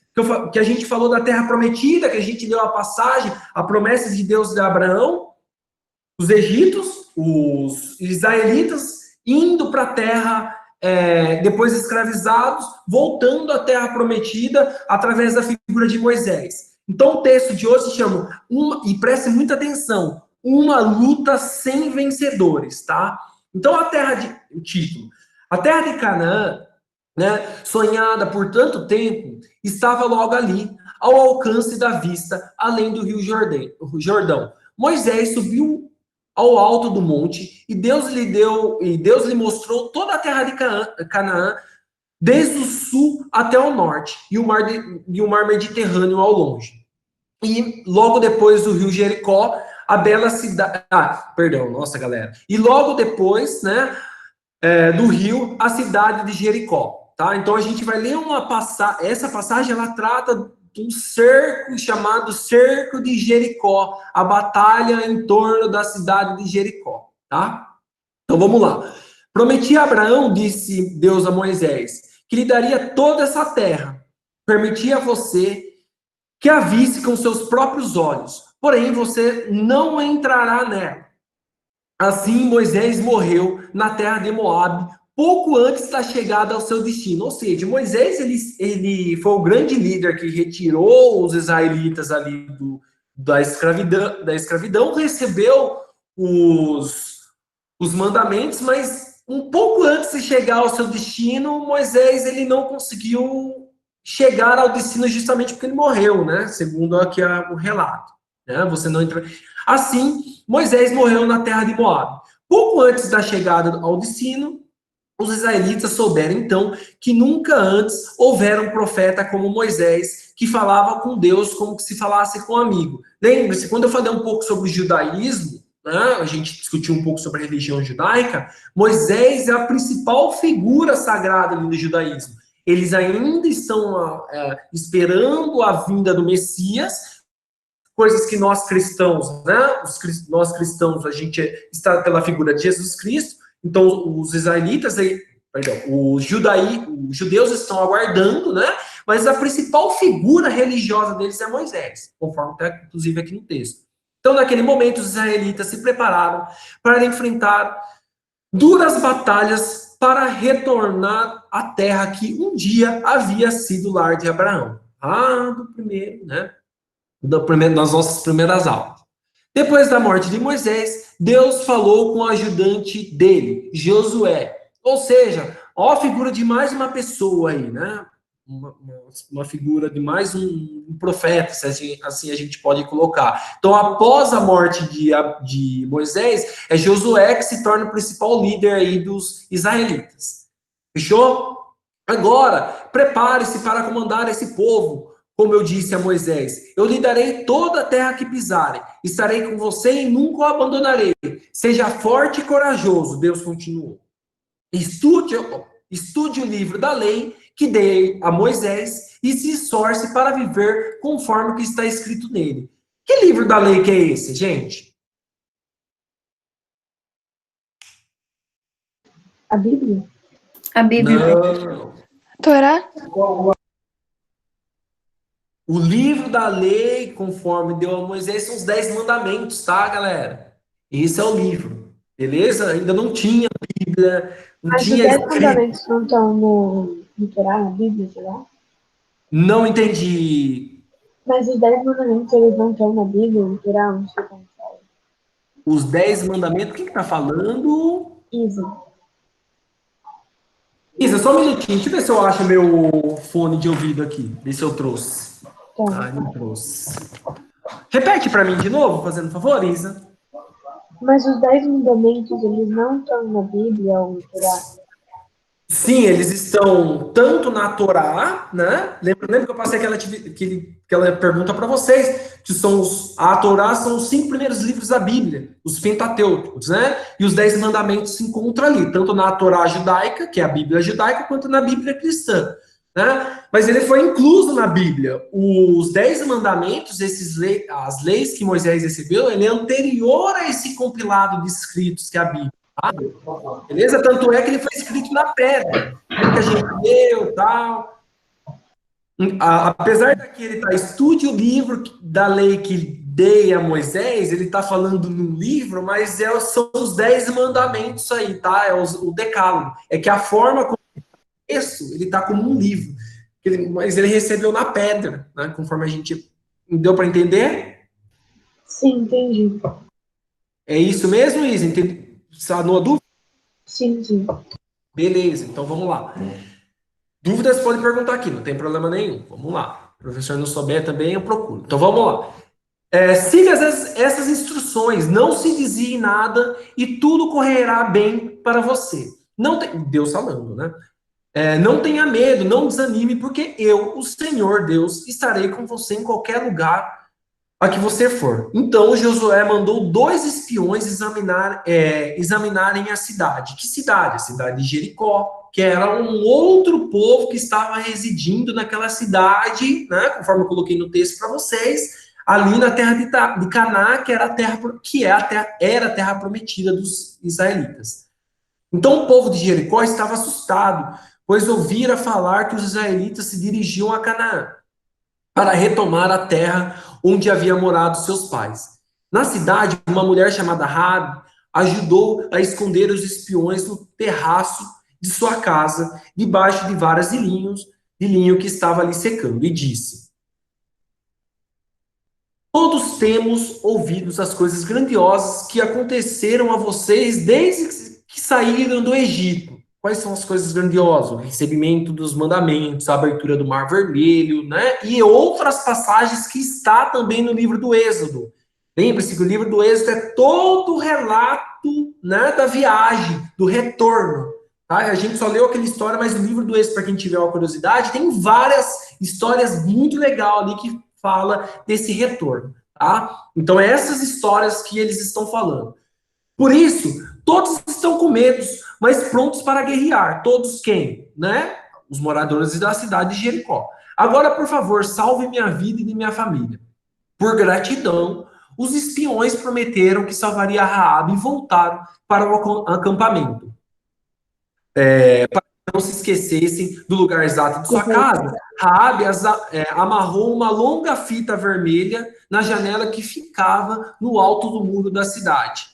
que a gente falou da terra prometida, que a gente deu a passagem, a promessa de Deus de Abraão, os egípcios, os israelitas indo para a terra, depois escravizados, voltando à terra prometida através da figura de Moisés. Então o texto de hoje se chama, e preste muita atenção, uma luta sem vencedores, tá? Então o título, a terra de Canaã, né, sonhada por tanto tempo, estava logo ali, ao alcance da vista, além do rio Jordão. Moisés subiu ao alto do monte e Deus lhe mostrou toda a terra de Canaã, desde o sul até o norte, e o mar Mediterrâneo ao longe. E logo depois do rio Jericó, a bela cidade... E logo depois, né, do rio, a cidade de Jericó. Tá? Então a gente vai ler essa passagem, ela trata de um cerco chamado Cerco de Jericó, a batalha em torno da cidade de Jericó. Tá? Então vamos lá. Prometi a Abraão, disse Deus a Moisés, que lhe daria toda essa terra. Permiti a você que a visse com seus próprios olhos, porém você não entrará nela. Assim Moisés morreu na terra de Moabe, pouco antes da chegada ao seu destino. Ou seja, Moisés ele foi o grande líder que retirou os israelitas ali da escravidão, recebeu os mandamentos, mas um pouco antes de chegar ao seu destino, Moisés ele não conseguiu chegar ao destino justamente porque ele morreu, né? Segundo aqui o relato. Né? Você não entra... Assim, Moisés morreu na terra de Moabe. Pouco antes da chegada ao destino, os israelitas souberam, então, que nunca antes houvera um profeta como Moisés, que falava com Deus como se falasse com um amigo. Lembre-se, quando eu falei um pouco sobre o judaísmo, né, a gente discutiu um pouco sobre a religião judaica, Moisés é a principal figura sagrada do judaísmo. Eles ainda estão esperando a vinda do Messias, coisas que nós cristãos, né? Nós cristãos, a gente está pela figura de Jesus Cristo, então os israelitas, os judeus estão aguardando, né? Mas a principal figura religiosa deles é Moisés, conforme está inclusive aqui no texto. Então, naquele momento, os israelitas se prepararam para enfrentar duras batalhas para retornar à terra que um dia havia sido lar de Abraão. Do primeiro, né? Das nossas primeiras aulas. Depois da morte de Moisés, Deus falou com o ajudante dele, Josué. Ou seja, a figura de mais uma pessoa aí, né? Uma figura de mais um profeta, se assim a gente pode colocar. Então, após a morte de Moisés, é Josué que se torna o principal líder aí dos israelitas. Fechou? Agora, prepare-se para comandar esse povo. Como eu disse a Moisés, eu lhe darei toda a terra que pisarem, estarei com você e nunca o abandonarei. Seja forte e corajoso, Deus continuou. Estude o livro da lei que dei a Moisés e se esforce para viver conforme o que está escrito nele. Que livro da lei que é esse, gente? A Bíblia? A Bíblia. Não. Torá? O livro da lei, conforme deu a Moisés, são os 10 mandamentos, tá, galera? Esse é o livro, beleza? Ainda não tinha Bíblia, não Mas os tinha 10 escrito. mandamentos não estão no Torá, na Bíblia, sei lá? Não entendi. Mas os 10 mandamentos, eles não estão na Bíblia, no Torá, não sei como fala. Os 10 mandamentos, quem que tá falando? Isa. Isa, só um minutinho, deixa eu ver se eu acho meu fone de ouvido aqui. Ver se eu trouxe. Tá. Não trouxe. Repete pra mim de novo, fazendo favor, Isa. Mas os 10 mandamentos, eles não estão na Bíblia ou no Torá? Sim, eles estão tanto na Torá, né? Lembra que eu passei aquela pergunta para vocês, que a Torá são os 5 primeiros livros da Bíblia, os Pentateucos, né? E os 10 mandamentos se encontram ali, tanto na Torá judaica, que é a Bíblia judaica, quanto na Bíblia cristã, né? Mas ele foi incluso na Bíblia. Os 10 mandamentos, as leis que Moisés recebeu, ele é anterior a esse compilado de escritos que é a Bíblia. Beleza? Tanto é que ele foi escrito na pedra, que a gente leu e tal. Apesar daqui ele tá, estude o livro da lei que dei a Moisés, ele está falando num livro, mas são os 10 mandamentos aí, tá? É o decálogo. É que a forma como ele está como um livro, mas ele recebeu na pedra, né? Conforme a gente... Deu para entender? Sim, entendi. É isso mesmo, Isa? Entendi? Sanou a dúvida? Sim, sim. Beleza, então vamos lá. Dúvidas pode perguntar aqui, não tem problema nenhum. Vamos lá. Se o professor não souber também, eu procuro. Então vamos lá. Siga essas instruções, não se desvie nada e tudo correrá bem para você. Deus falando, né? Não tenha medo, não desanime, porque eu, o Senhor Deus, estarei com você em qualquer lugar a que você for. Então Josué mandou 2 espiões examinarem a cidade. Que cidade? A cidade de Jericó, que era um outro povo que estava residindo naquela cidade, né, conforme eu coloquei no texto para vocês, ali na terra de Canaã, era a terra prometida dos israelitas. Então o povo de Jericó estava assustado, pois ouvira falar que os israelitas se dirigiam a Canaã para retomar a terra onde havia morado seus pais. Na cidade, uma mulher chamada Raabe ajudou a esconder os espiões no terraço de sua casa, debaixo de varas de linho que estava ali secando, e disse: todos temos ouvido as coisas grandiosas que aconteceram a vocês desde que saíram do Egito. Quais são as coisas grandiosas? O recebimento dos mandamentos, a abertura do Mar Vermelho, né? E outras passagens que está também no livro do Êxodo. Lembre-se que o livro do Êxodo é todo o relato, né, da viagem, do retorno. Tá? A gente só leu aquela história, mas o livro do Êxodo, para quem tiver uma curiosidade, tem várias histórias muito legais ali que fala desse retorno. Tá? Então, é essas histórias que eles estão falando. Por isso, todos estão com medo, mas prontos para guerrear. Todos quem? Né? Os moradores da cidade de Jericó. Agora, por favor, salve minha vida e de minha família. Por gratidão, os espiões prometeram que salvaria Raabe e voltaram para o acampamento. Para que não se esquecessem do lugar exato de sua casa, Raabe amarrou uma longa fita vermelha na janela que ficava no alto do muro da cidade.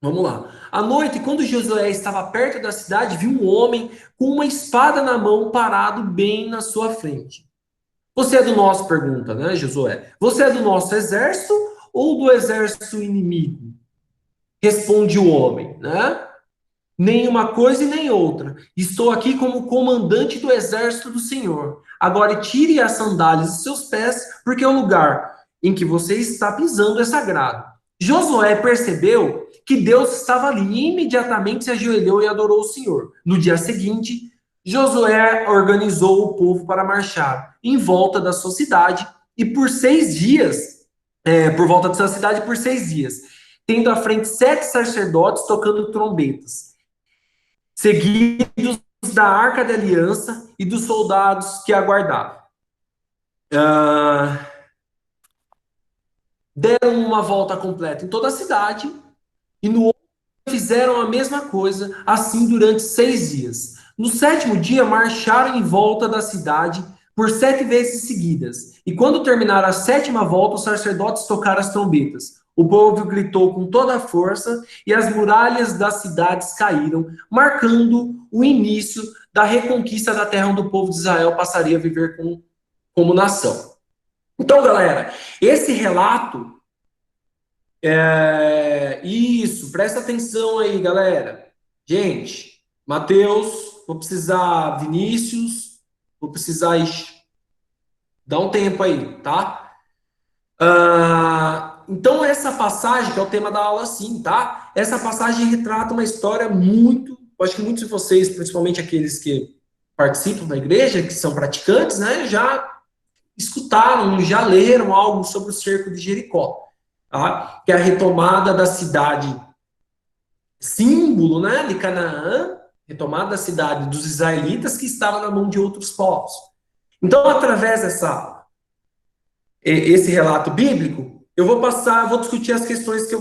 Vamos lá. À noite, quando Josué estava perto da cidade, viu um homem com uma espada na mão parado bem na sua frente. Você é do nosso, pergunta, né, Josué? Você é do nosso exército ou do exército inimigo? Responde o homem, né? Nem uma coisa e nem outra. Estou aqui como comandante do exército do Senhor. Agora tire as sandálias de seus pés, porque o lugar em que você está pisando é sagrado. Josué percebeu que Deus estava ali e imediatamente se ajoelhou e adorou o Senhor. No dia seguinte, Josué organizou o povo para marchar em volta da sua cidade e por 6 dias, por 6 dias, tendo à frente 7 sacerdotes tocando trombetas, seguidos da Arca da Aliança e dos soldados que aguardavam. deram uma volta completa em toda a cidade, e no outro fizeram a mesma coisa, assim durante 6 dias. No 7º dia, marcharam em volta da cidade por 7 vezes seguidas. E quando terminaram a 7ª volta, os sacerdotes tocaram as trombetas. O povo gritou com toda a força e as muralhas das cidades caíram, marcando o início da reconquista da terra onde o povo de Israel passaria a viver como nação. Então, galera, esse relato isso, presta atenção aí, galera. Gente, Mateus, vou precisar Vinícius, vou precisar dar um tempo aí, tá? Então, essa passagem, que é o tema da aula, sim, tá? Essa passagem retrata uma história muito... Acho que muitos de vocês, principalmente aqueles que participam da igreja, que são praticantes, né, já escutaram, já leram algo sobre o cerco de Jericó. Tá? Que é a retomada da cidade símbolo, né, de Canaã, retomada da cidade dos israelitas que estava na mão de outros povos. Então, através esse relato bíblico, eu vou discutir as questões que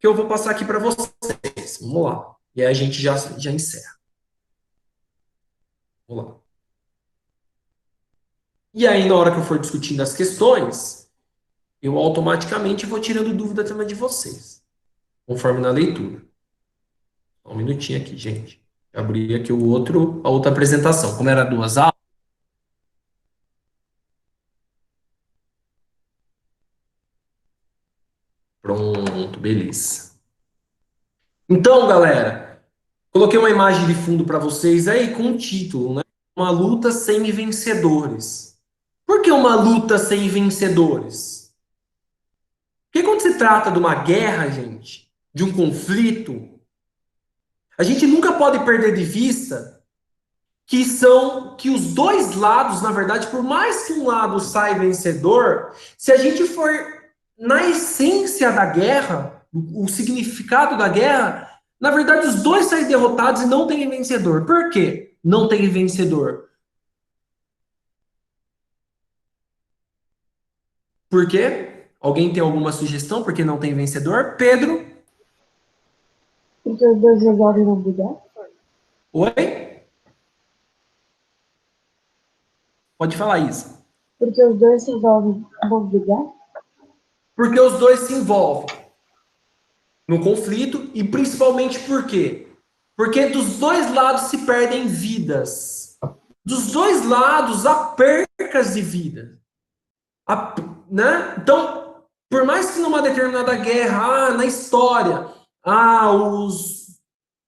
eu vou passar aqui para vocês. Vamos lá. E aí a gente já encerra. Vamos lá. E aí, na hora que eu for discutindo as questões, eu automaticamente vou tirando dúvida também de vocês, conforme na leitura. Só um minutinho aqui, gente. Abri aqui a outra apresentação. Como era 2 aulas. Pronto, beleza. Então, galera, coloquei uma imagem de fundo para vocês aí com um título, né? Uma luta sem vencedores. Por que uma luta sem vencedores? Porque quando se trata de uma guerra, gente, de um conflito, a gente nunca pode perder de vista que os dois lados, na verdade, por mais que um lado saia vencedor, se a gente for na essência da guerra, o significado da guerra, na verdade, os dois saem derrotados e não tem vencedor. Por quê? Não tem vencedor. Por quê? Alguém tem alguma sugestão por que não tem vencedor? Pedro? Porque os dois resolvem não brigar? Oi? Pode falar isso. Porque os dois resolvem não brigar? Porque os dois se envolvem no conflito e principalmente por quê? Porque dos dois lados se perdem vidas. Dos dois lados há percas de vida. Né? Então, por mais que numa determinada guerra, na história,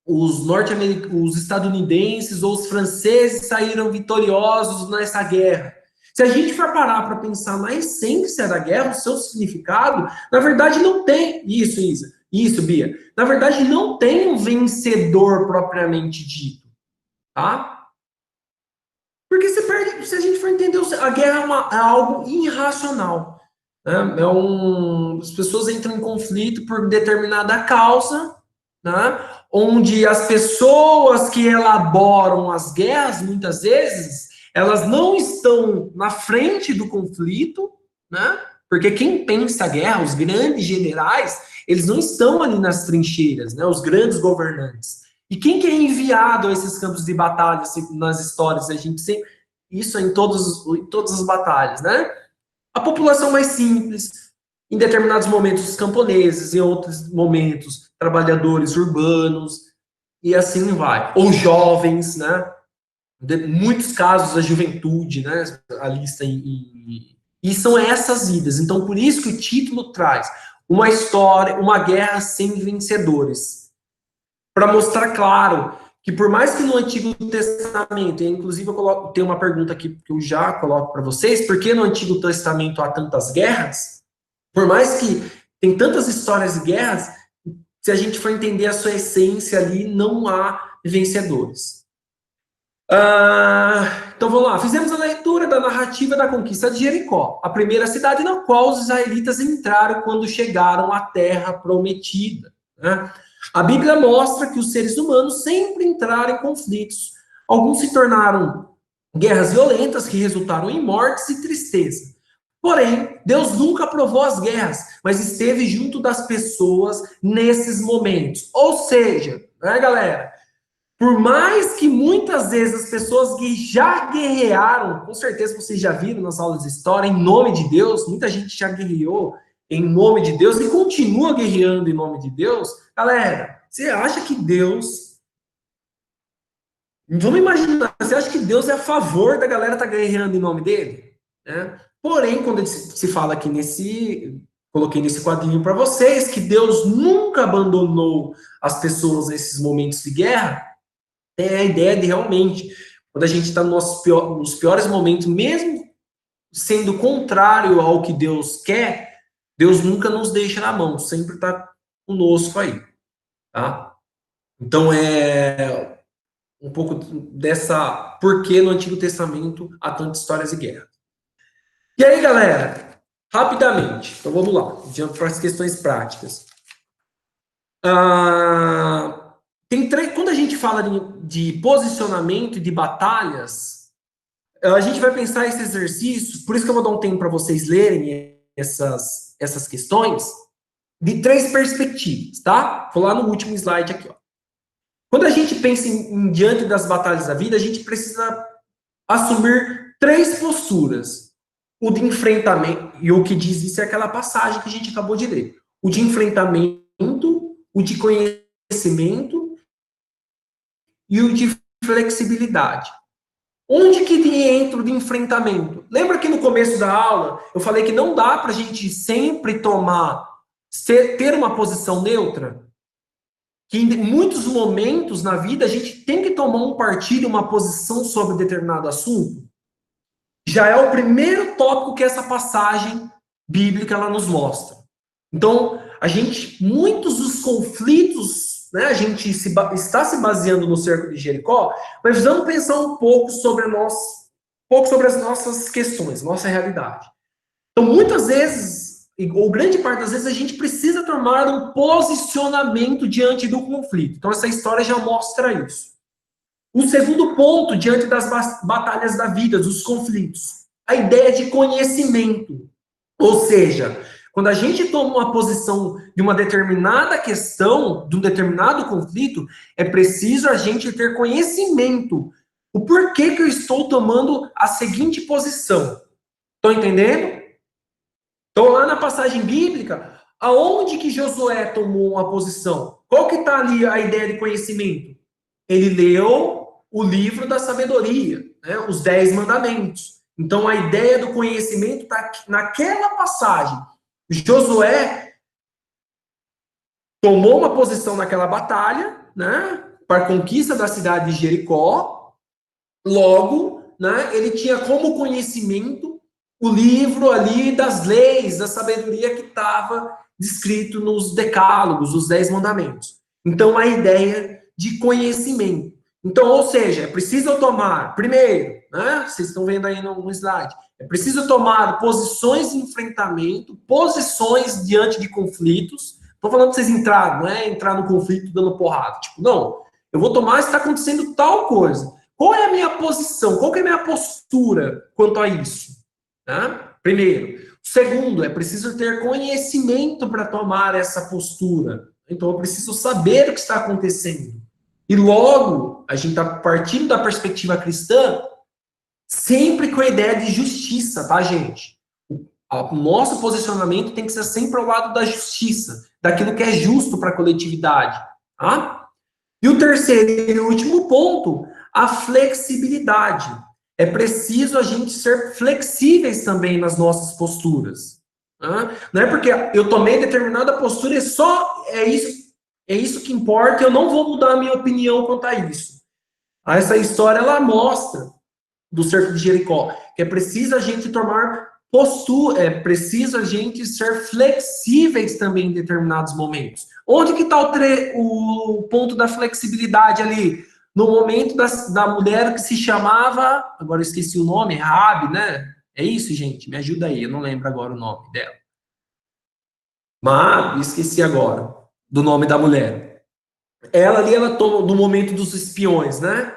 os estadunidenses ou os franceses saíram vitoriosos nessa guerra. Se a gente for parar para pensar na essência da guerra, o seu significado, na verdade não tem isso, Isa. Isso, Bia. Na verdade não tem um vencedor propriamente dito, tá? Porque se a gente for entender, a guerra é algo irracional. Né? As pessoas entram em conflito por determinada causa, né? Onde as pessoas que elaboram as guerras, muitas vezes, elas não estão na frente do conflito, né? Porque quem pensa a guerra, os grandes generais, eles não estão ali nas trincheiras, né? Os grandes governantes. E quem que é enviado a esses campos de batalha nas histórias? A gente sempre... Isso é em todas as batalhas, né? A população mais simples, em determinados momentos os camponeses, em outros momentos trabalhadores urbanos, e assim vai. Ou jovens, né? Em muitos casos a juventude, né? Alista e são essas vidas. Então, por isso que o título traz uma história, uma guerra sem vencedores. Para mostrar claro que por mais que no Antigo Testamento, e inclusive tem uma pergunta aqui que eu já coloco para vocês, por que no Antigo Testamento há tantas guerras? Por mais que tem tantas histórias de guerras, se a gente for entender a sua essência ali, não há vencedores. Então vamos lá, fizemos a leitura da narrativa da conquista de Jericó, a primeira cidade na qual os israelitas entraram quando chegaram à terra prometida, né? A Bíblia mostra que os seres humanos sempre entraram em conflitos. Alguns se tornaram guerras violentas que resultaram em mortes e tristeza. Porém, Deus nunca aprovou as guerras, mas esteve junto das pessoas nesses momentos. Ou seja, né, galera? Por mais que muitas vezes as pessoas que já guerrearam, com certeza vocês já viram nas aulas de história, em nome de Deus, muita gente já guerreou em nome de Deus e continua guerreando em nome de Deus. Galera, você acha que Deus... Vamos imaginar, você acha que Deus é a favor da galera estar guerreando em nome dele? Né? Porém, quando se fala aqui coloquei nesse quadrinho para vocês, que Deus nunca abandonou as pessoas nesses momentos de guerra, é a ideia de realmente, quando a gente está nos piores momentos, mesmo sendo contrário ao que Deus quer, Deus nunca nos deixa na mão, sempre está conosco aí, tá? Então, é um pouco dessa... Por que no Antigo Testamento há tantas histórias de guerra. E aí, galera, rapidamente, então vamos lá, adiante para as questões práticas. Quando a gente fala de posicionamento e de batalhas, a gente vai pensar esse exercício, por isso que eu vou dar um tempo para vocês lerem essas questões, de 3 perspectivas, tá? Vou lá no último slide aqui, ó. Quando a gente pensa diante das batalhas da vida, a gente precisa assumir 3 posturas. O de enfrentamento, e o que diz isso é aquela passagem que a gente acabou de ler. O de enfrentamento, o de conhecimento e o de flexibilidade. Onde que entra o de enfrentamento? Lembra que no começo da aula eu falei que não dá para a gente sempre ter uma posição neutra? Que em muitos momentos na vida a gente tem que tomar um partido, uma posição sobre determinado assunto? Já é o primeiro tópico que essa passagem bíblica ela nos mostra. Então, muitos dos conflitos, né, a gente está se baseando no cerco de Jericó, mas vamos pensar um pouco sobre as nossas questões, nossa realidade. Então, muitas vezes, ou grande parte das vezes, a gente precisa tomar um posicionamento diante do conflito. Então, essa história já mostra isso. O segundo ponto, diante das batalhas da vida, dos conflitos, a ideia de conhecimento. Ou seja, quando a gente toma uma posição de uma determinada questão, de um determinado conflito, é preciso a gente ter conhecimento. O porquê que eu estou tomando a seguinte posição. Estão entendendo? Então, lá na passagem bíblica, aonde que Josué tomou uma posição? Qual que está ali a ideia de conhecimento? Ele leu o livro da sabedoria, né? Os 10 mandamentos. Então, a ideia do conhecimento está naquela passagem. Josué tomou uma posição naquela batalha, né, para a conquista da cidade de Jericó. Logo, né, ele tinha como conhecimento o livro ali das leis, da sabedoria que estava descrito nos decálogos, os 10 mandamentos. Então, a ideia de conhecimento. Então, ou seja, é preciso tomar, primeiro, né, vocês estão vendo aí no slide, é preciso tomar posições de enfrentamento, posições diante de conflitos. Estou falando para vocês não é entrar no conflito dando porrada. Tipo, não, eu vou tomar se está acontecendo tal coisa. Qual é a minha posição? Qual que é a minha postura quanto a isso? Né? Primeiro. Segundo, é preciso ter conhecimento para tomar essa postura. Então, eu preciso saber o que está acontecendo. E logo, a gente está partindo da perspectiva cristã, sempre com a ideia de justiça, tá, gente? O nosso posicionamento tem que ser sempre ao lado da justiça, daquilo que é justo para a coletividade, tá? E o terceiro e último ponto, a flexibilidade. É preciso a gente ser flexíveis também nas nossas posturas. Tá? Não é porque eu tomei determinada postura e só é isso que importa, eu não vou mudar a minha opinião quanto a isso. Essa história, ela mostra do cerco de Jericó, que é preciso a gente tomar postura, é preciso a gente ser flexíveis também em determinados momentos. Onde que está o ponto da flexibilidade ali? No momento da mulher que se chamava, agora eu esqueci o nome, Raabe, né? É isso, gente? Me ajuda aí, eu não lembro agora o nome dela. Mas, esqueci agora do nome da mulher. Ela ali, ela toma, no momento dos espiões, né?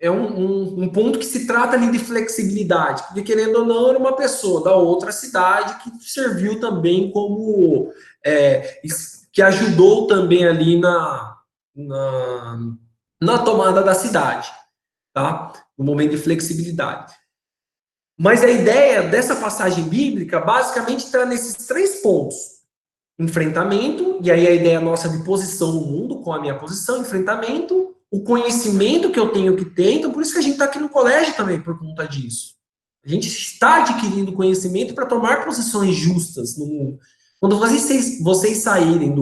é um ponto que se trata ali de flexibilidade, porque querendo ou não, era uma pessoa da outra cidade que serviu também como, que ajudou também ali na tomada da cidade, tá? No momento de flexibilidade. Mas a ideia dessa passagem bíblica, basicamente, está nesses 3 pontos. Enfrentamento, e aí a ideia nossa de posição no mundo, com a minha posição, enfrentamento, o conhecimento que eu tenho que ter, então por isso que a gente está aqui no colégio também, por conta disso. A gente está adquirindo conhecimento para tomar posições justas no mundo. Quando vocês saírem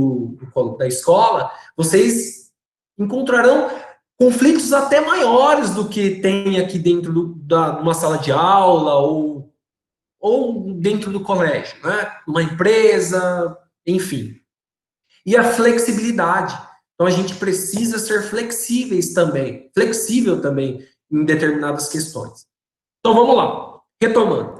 da escola, vocês encontrarão conflitos até maiores do que tem aqui dentro de uma sala de aula ou dentro do colégio, né? Uma empresa, enfim. E a flexibilidade. Então, a gente precisa ser flexível também em determinadas questões. Então, vamos lá. Retomando.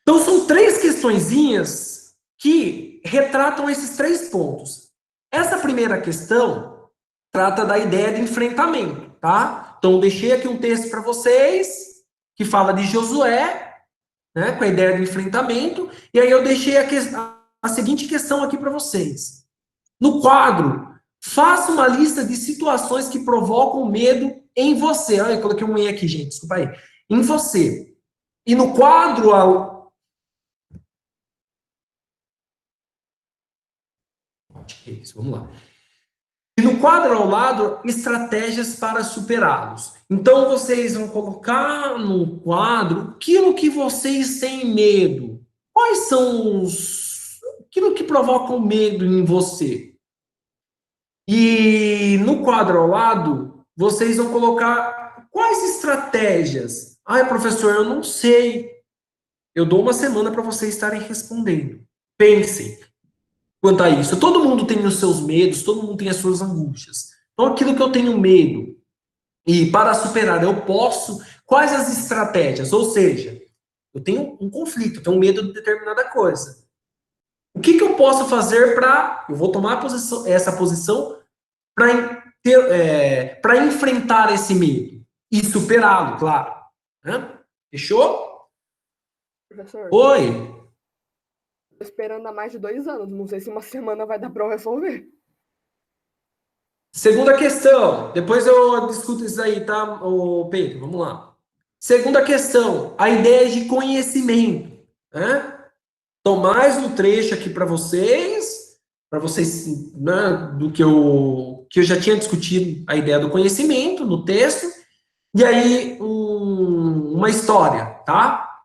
Então, são 3 questõezinhas que retratam esses 3 pontos. Essa primeira questão trata da ideia de enfrentamento, tá? Então, eu deixei aqui um texto para vocês que fala de Josué, né, com a ideia de enfrentamento, e aí eu deixei a seguinte questão aqui para vocês. No quadro, faça uma lista de situações que provocam medo em você. Olha, eu coloquei um E aqui, gente, desculpa aí. Em você. E no quadro, vamos lá. E no quadro ao lado, estratégias para superá-los. Então, vocês vão colocar no quadro aquilo que vocês têm medo. Quais são aquilo que provocam medo em você? E no quadro ao lado, vocês vão colocar quais estratégias? Ai, professor, eu não sei. Eu dou uma semana para vocês estarem respondendo. Pensem quanto a isso. Todo mundo tem os seus medos, todo mundo tem as suas angústias. Então, aquilo que eu tenho medo, e para superar, eu posso, quais as estratégias? Ou seja, eu tenho um conflito, eu tenho medo de determinada coisa. O que eu posso fazer eu vou tomar essa posição para enfrentar esse medo e superá-lo, claro. Né? Fechou? Professor, Oi. tô esperando há mais de 2 anos. Não sei se uma semana vai dar para eu resolver. Segunda questão. Depois eu discuto isso aí, tá, Pedro? Vamos lá. Segunda questão. A ideia de conhecimento. Né? Então, mais um trecho aqui para vocês, né, do que eu já tinha discutido a ideia do conhecimento no texto, e aí uma história, tá?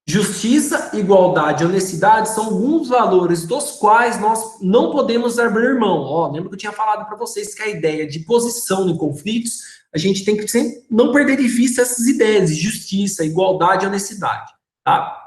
Justiça, igualdade e honestidade são alguns valores dos quais nós não podemos abrir mão. Ó, lembra que eu tinha falado para vocês que a ideia de posição em conflitos, a gente tem que sempre não perder de vista essas ideias de justiça, igualdade e honestidade, tá?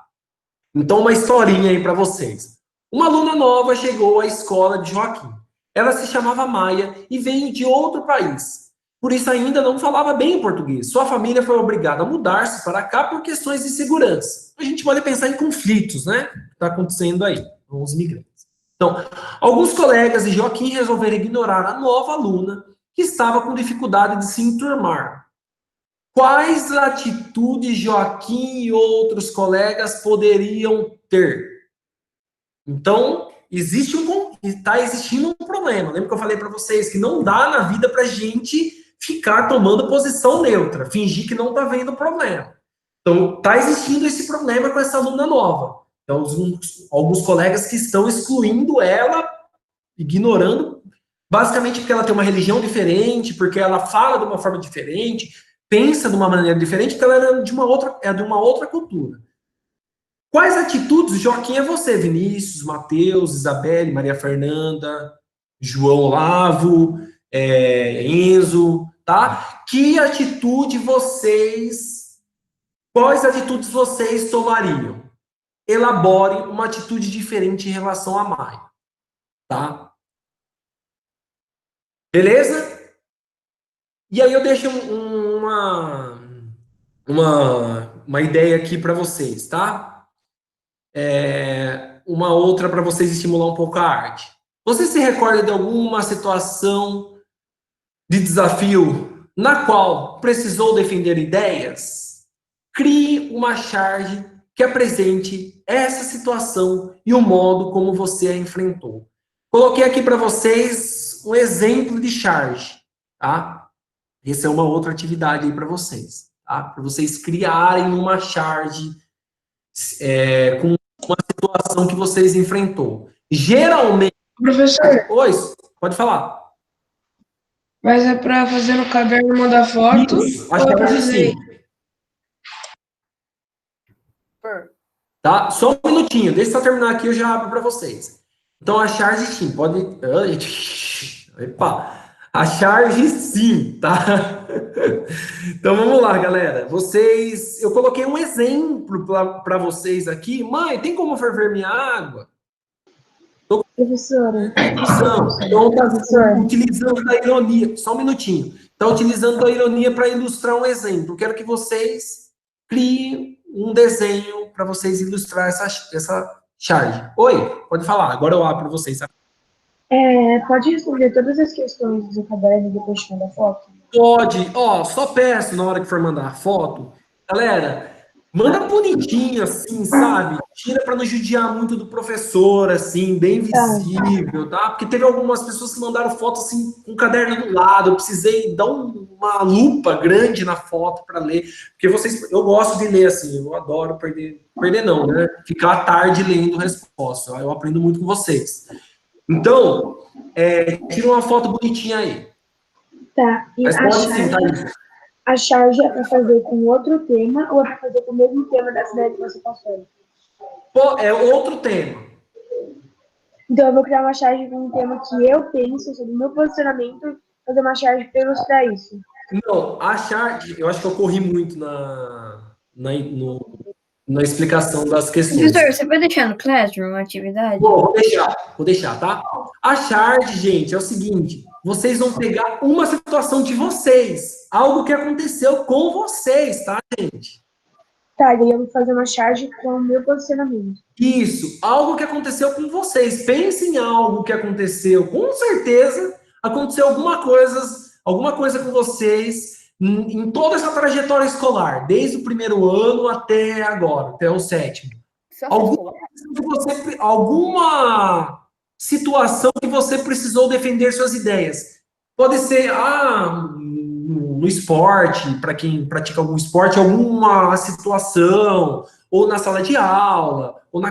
Então, uma historinha aí para vocês. Uma aluna nova chegou à escola de Joaquim. Ela se chamava Maia e veio de outro país. Por isso, ainda não falava bem português. Sua família foi obrigada a mudar-se para cá por questões de segurança. A gente pode pensar em conflitos, né? Que está acontecendo aí com os imigrantes. Então, alguns colegas de Joaquim resolveram ignorar a nova aluna que estava com dificuldade de se enturmar. Quais atitudes Joaquim e outros colegas poderiam ter? Então, está existindo um problema. Lembra que eu falei para vocês que não dá na vida para a gente ficar tomando posição neutra, fingir que não está vendo o problema. Então, está existindo esse problema com essa aluna nova. Então, alguns colegas que estão excluindo ela, ignorando, basicamente porque ela tem uma religião diferente, porque ela fala de uma forma diferente, pensa de uma maneira diferente, porque ela é de uma outra cultura. Quais atitudes, Joaquim, é você? Vinícius, Matheus, Isabelle, Maria Fernanda, João Olavo, Enzo, tá? Quais atitudes vocês tomariam? Elabore uma atitude diferente em relação a Maia, tá? Beleza? E aí eu deixo uma ideia aqui para vocês, tá? Uma outra para vocês estimular um pouco a arte. Você se recorda de alguma situação de desafio na qual precisou defender ideias, crie uma charge que apresente essa situação e o modo como você a enfrentou. Coloquei aqui para vocês um exemplo de charge, tá? Essa é uma outra atividade aí para vocês, tá? Para vocês criarem uma charge com uma situação que vocês enfrentou. Geralmente... Professor, Oi, pode falar. mas é para fazer no caderno e mandar foto? Isso, a ou é pra charge fazer? sim. Tá? Só um minutinho, deixa eu só terminar aqui, eu já abro para vocês. Então, a charge sim, pode... Epa! A charge sim, tá? Então, vamos lá, galera. Eu coloquei um exemplo para vocês aqui. Mãe, tem como ferver minha água? Professora, Então, professor. utilizando da ironia, só um minutinho. Está utilizando da ironia para ilustrar um exemplo. Quero que vocês criem um desenho para vocês ilustrar essa charge. Oi, pode falar. Agora eu abro para vocês. Pode responder todas as questões do caderno e depois te mandar foto? Pode. Ó, só peço na hora que for mandar a foto, galera, manda bonitinho, assim, sabe? Tira para não judiar muito do professor, assim, bem visível, tá? Porque teve algumas pessoas que mandaram foto, assim, com o caderno do lado. Eu precisei dar uma lupa grande na foto para ler. Porque eu gosto de ler, assim, eu adoro perder não, né? Ficar à tarde lendo resposta. Eu aprendo muito com vocês. Então, tira uma foto bonitinha aí. Tá, e Mas pode sim, tá aí. a charge é para fazer com outro tema ou é para fazer com o mesmo tema da cidade que você passou? Pô, é outro tema. Então, eu vou criar uma charge com um tema que eu penso sobre o meu posicionamento, fazer uma charge para ilustrar isso. Não, a charge, eu acho que eu corri muito na explicação das questões. Professor, você vai deixar no Classroom a atividade? Bom, vou deixar, tá? A charge, gente, é o seguinte, vocês vão pegar uma situação de vocês, algo que aconteceu com vocês, tá, gente? Tá, e eu vou fazer uma charge com o meu posicionamento. Isso, algo que aconteceu com vocês. Pensem em algo que aconteceu, com certeza aconteceu alguma coisa com vocês em toda essa trajetória escolar, desde o primeiro ano até agora, até o 7º. Alguma situação que você precisou defender suas ideias. Pode ser no esporte, para quem pratica algum esporte, alguma situação, ou na sala de aula, ou na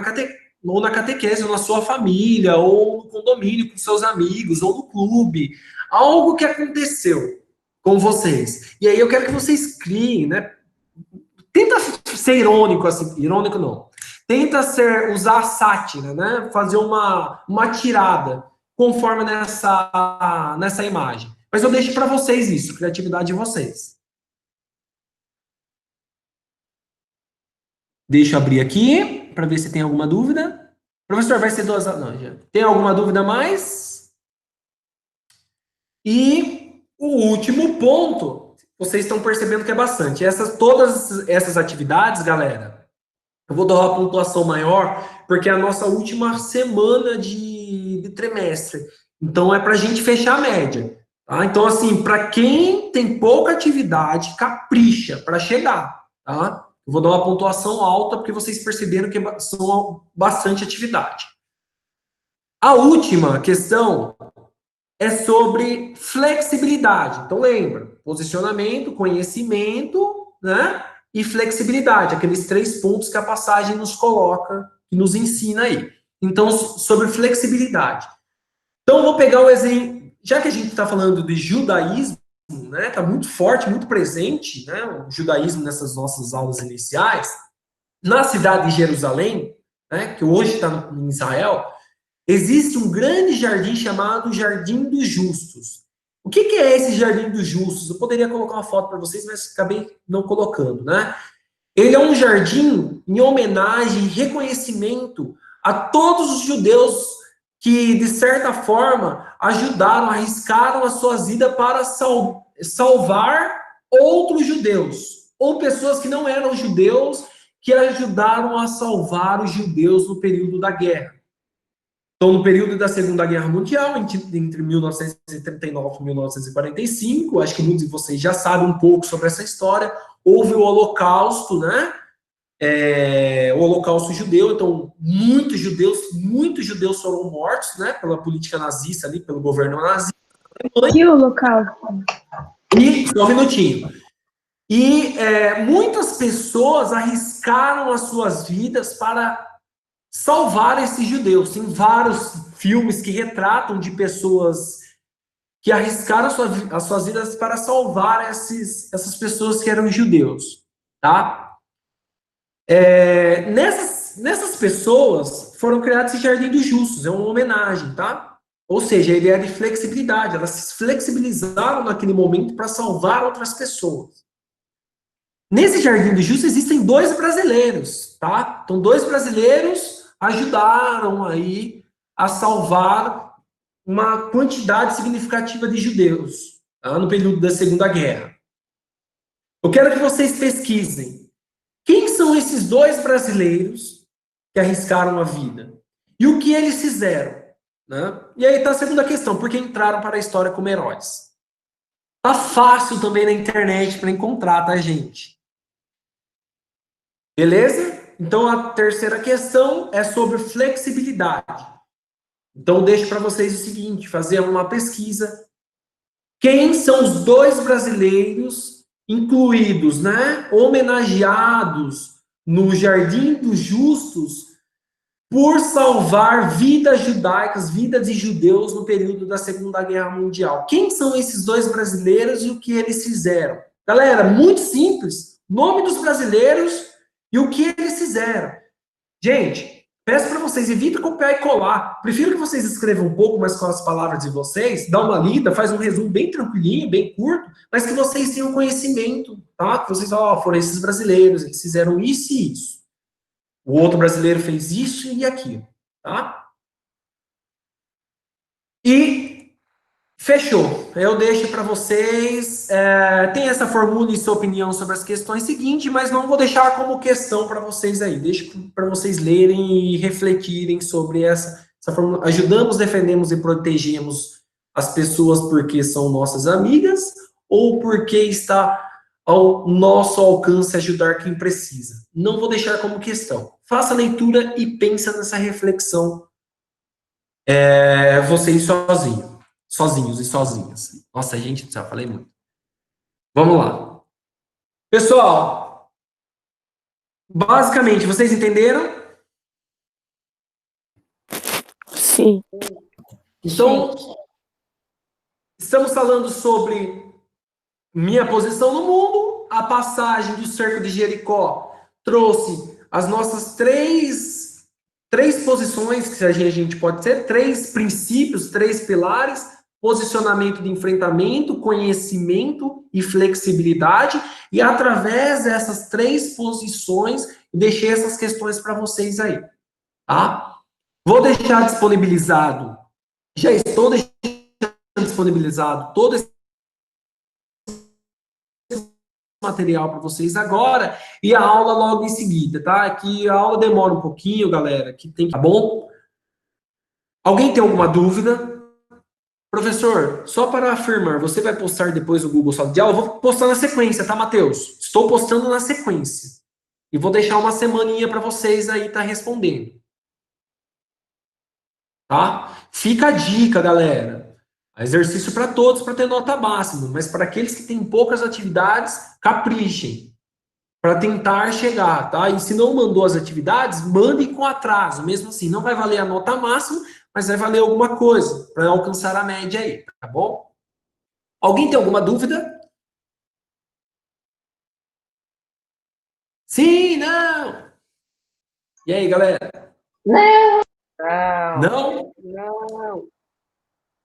catequese, ou na sua família, ou no condomínio com seus amigos, ou no clube. Algo que aconteceu com vocês. E aí eu quero que vocês criem, né? Tenta ser irônico, assim, irônico não. Tenta usar a sátira, né? Fazer uma tirada conforme nessa imagem. Mas eu deixo para vocês isso, criatividade de vocês. Deixa eu abrir aqui para ver se tem alguma dúvida. Professor, vai ser 2 horas. Não, já. Tem alguma dúvida a mais? E o último ponto, vocês estão percebendo que é bastante. Todas essas atividades, galera, eu vou dar uma pontuação maior, porque é a nossa última semana de trimestre. Então, é para a gente fechar a média. Tá? Então, assim, para quem tem pouca atividade, capricha para chegar. Tá? Eu vou dar uma pontuação alta, porque vocês perceberam que são bastante atividade. A última questão é sobre flexibilidade. Então, lembra, posicionamento, conhecimento, né? E flexibilidade, aqueles 3 pontos que a passagem nos coloca, que nos ensina aí. Então, sobre flexibilidade. Então, vou pegar o exemplo, já que a gente está falando de judaísmo, né? Está muito forte, muito presente, né? O judaísmo nessas nossas aulas iniciais. Na cidade de Jerusalém, né? Que hoje está em Israel, existe um grande jardim chamado Jardim dos Justos. O que é esse Jardim dos Justos? Eu poderia colocar uma foto para vocês, mas acabei não colocando, né? Ele é um jardim em homenagem, reconhecimento a todos os judeus que, de certa forma, ajudaram, arriscaram a sua vida para salvar outros judeus, ou pessoas que não eram judeus, que ajudaram a salvar os judeus no período da guerra. Então, no período da Segunda Guerra Mundial, entre 1939 e 1945, acho que muitos de vocês já sabem um pouco sobre essa história, houve o Holocausto, né? O Holocausto judeu, então muitos judeus foram mortos, né? Pela política nazista ali, pelo governo nazista. Que o local? E, só um minutinho. E muitas pessoas arriscaram as suas vidas para salvar esses judeus. Tem vários filmes que retratam de pessoas que arriscaram as suas vidas para salvar essas pessoas que eram judeus, tá? Nessas pessoas foram criados esse Jardim dos Justos, é uma homenagem, tá? Ou seja, a ideia de flexibilidade, elas se flexibilizaram naquele momento para salvar outras pessoas. Nesse Jardim dos Justos existem 2 brasileiros, tá? Então, 2 brasileiros ajudaram aí a salvar uma quantidade significativa de judeus, tá? No período da Segunda Guerra. Eu quero que vocês pesquisem quem são esses 2 brasileiros que arriscaram a vida e o que eles fizeram, né? E aí está a segunda questão, por que entraram para a história como heróis? Tá fácil também na internet para encontrar, tá, gente? Beleza? Então, a terceira questão é sobre flexibilidade. Então, eu deixo para vocês o seguinte, fazer uma pesquisa. Quem são os 2 brasileiros incluídos, né, homenageados no Jardim dos Justos por salvar vidas judaicas, vidas de judeus no período da Segunda Guerra Mundial? Quem são esses 2 brasileiros e o que eles fizeram? Galera, muito simples. Nome dos brasileiros e o que eles fizeram. Gente, peço para vocês, evita copiar e colar. Prefiro que vocês escrevam um pouco mais com as palavras de vocês, dá uma lida, faz um resumo bem tranquilinho, bem curto, mas que vocês tenham conhecimento, tá? Que vocês, foram esses brasileiros, eles fizeram isso e isso. O outro brasileiro fez isso e aquilo, tá? E fechou. Eu deixo para vocês. Tem essa formula e sua opinião sobre as questões seguintes, mas não vou deixar como questão para vocês aí. Deixo para vocês lerem e refletirem sobre essa formula. Ajudamos, defendemos e protegemos as pessoas porque são nossas amigas ou porque está ao nosso alcance ajudar quem precisa. Não vou deixar como questão. Faça a leitura e pensa nessa reflexão vocês sozinhos e sozinhas. Nossa, gente do céu, falei muito. Vamos lá. Pessoal, basicamente, vocês entenderam? Sim. Então, estamos falando sobre minha posição no mundo. A passagem do cerco de Jericó trouxe as nossas três posições, que a gente pode ser, 3 princípios, 3 pilares: posicionamento de enfrentamento, conhecimento e flexibilidade. E através dessas 3 posições, deixei essas questões para vocês aí, tá? Vou deixar disponibilizado, já estou deixando disponibilizado todo esse material para vocês agora e a aula logo em seguida, tá? Aqui a aula demora um pouquinho, galera, que tem que... Tá bom? Alguém tem alguma dúvida? Professor, só para afirmar, você vai postar depois o Google Sala de Aula? Eu vou postar na sequência, tá, Matheus? Estou postando na sequência. E vou deixar uma semaninha para vocês aí tá respondendo. Tá? Fica a dica, galera. Exercício para todos, para ter nota máxima, mas para aqueles que têm poucas atividades, caprichem para tentar chegar, tá? E se não mandou as atividades, mande com atraso, mesmo assim, não vai valer a nota máxima, mas vai valer alguma coisa para alcançar a média aí, tá bom? Alguém tem alguma dúvida? Sim, não? E aí, galera? Não. Não? Não.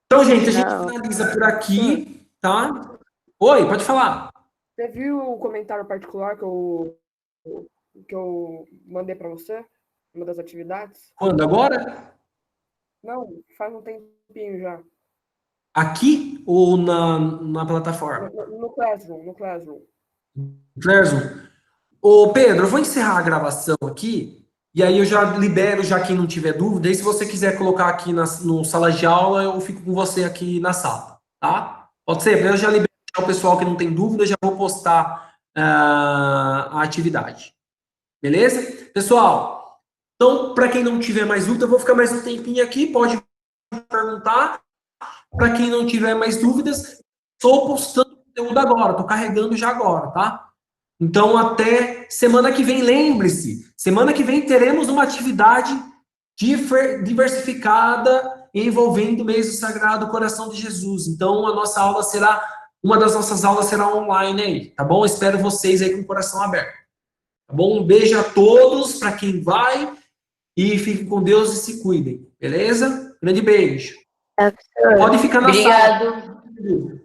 Então, gente, a gente finaliza por aqui, tá? Oi, pode falar. Você viu o comentário particular que eu mandei para você? Uma das atividades? Quando? Agora? Não, faz um tempinho já. Aqui ou na plataforma? No Classroom, no Classroom. Classroom. Ô, Pedro, eu vou encerrar a gravação aqui E aí eu já libero já quem não tiver dúvida. E se você quiser colocar aqui no sala de aula, eu fico com você aqui na sala, tá? Pode ser? Eu já libero o pessoal que não tem dúvida, já vou postar a atividade. Beleza? Pessoal, então, para quem não tiver mais dúvida, eu vou ficar mais um tempinho aqui, pode perguntar. Para quem não tiver mais dúvidas, estou postando conteúdo agora, estou carregando já agora, tá? Então, até semana que vem, lembre-se, semana que vem teremos uma atividade diversificada envolvendo o mês do Sagrado Coração de Jesus. Então, a nossa aula será, uma das nossas aulas será online aí, tá bom? Espero vocês aí com o coração aberto. Tá bom? Um beijo a todos, para quem vai, e fiquem com Deus e se cuidem, beleza? Grande beijo. Pode ficar na sala. Obrigado.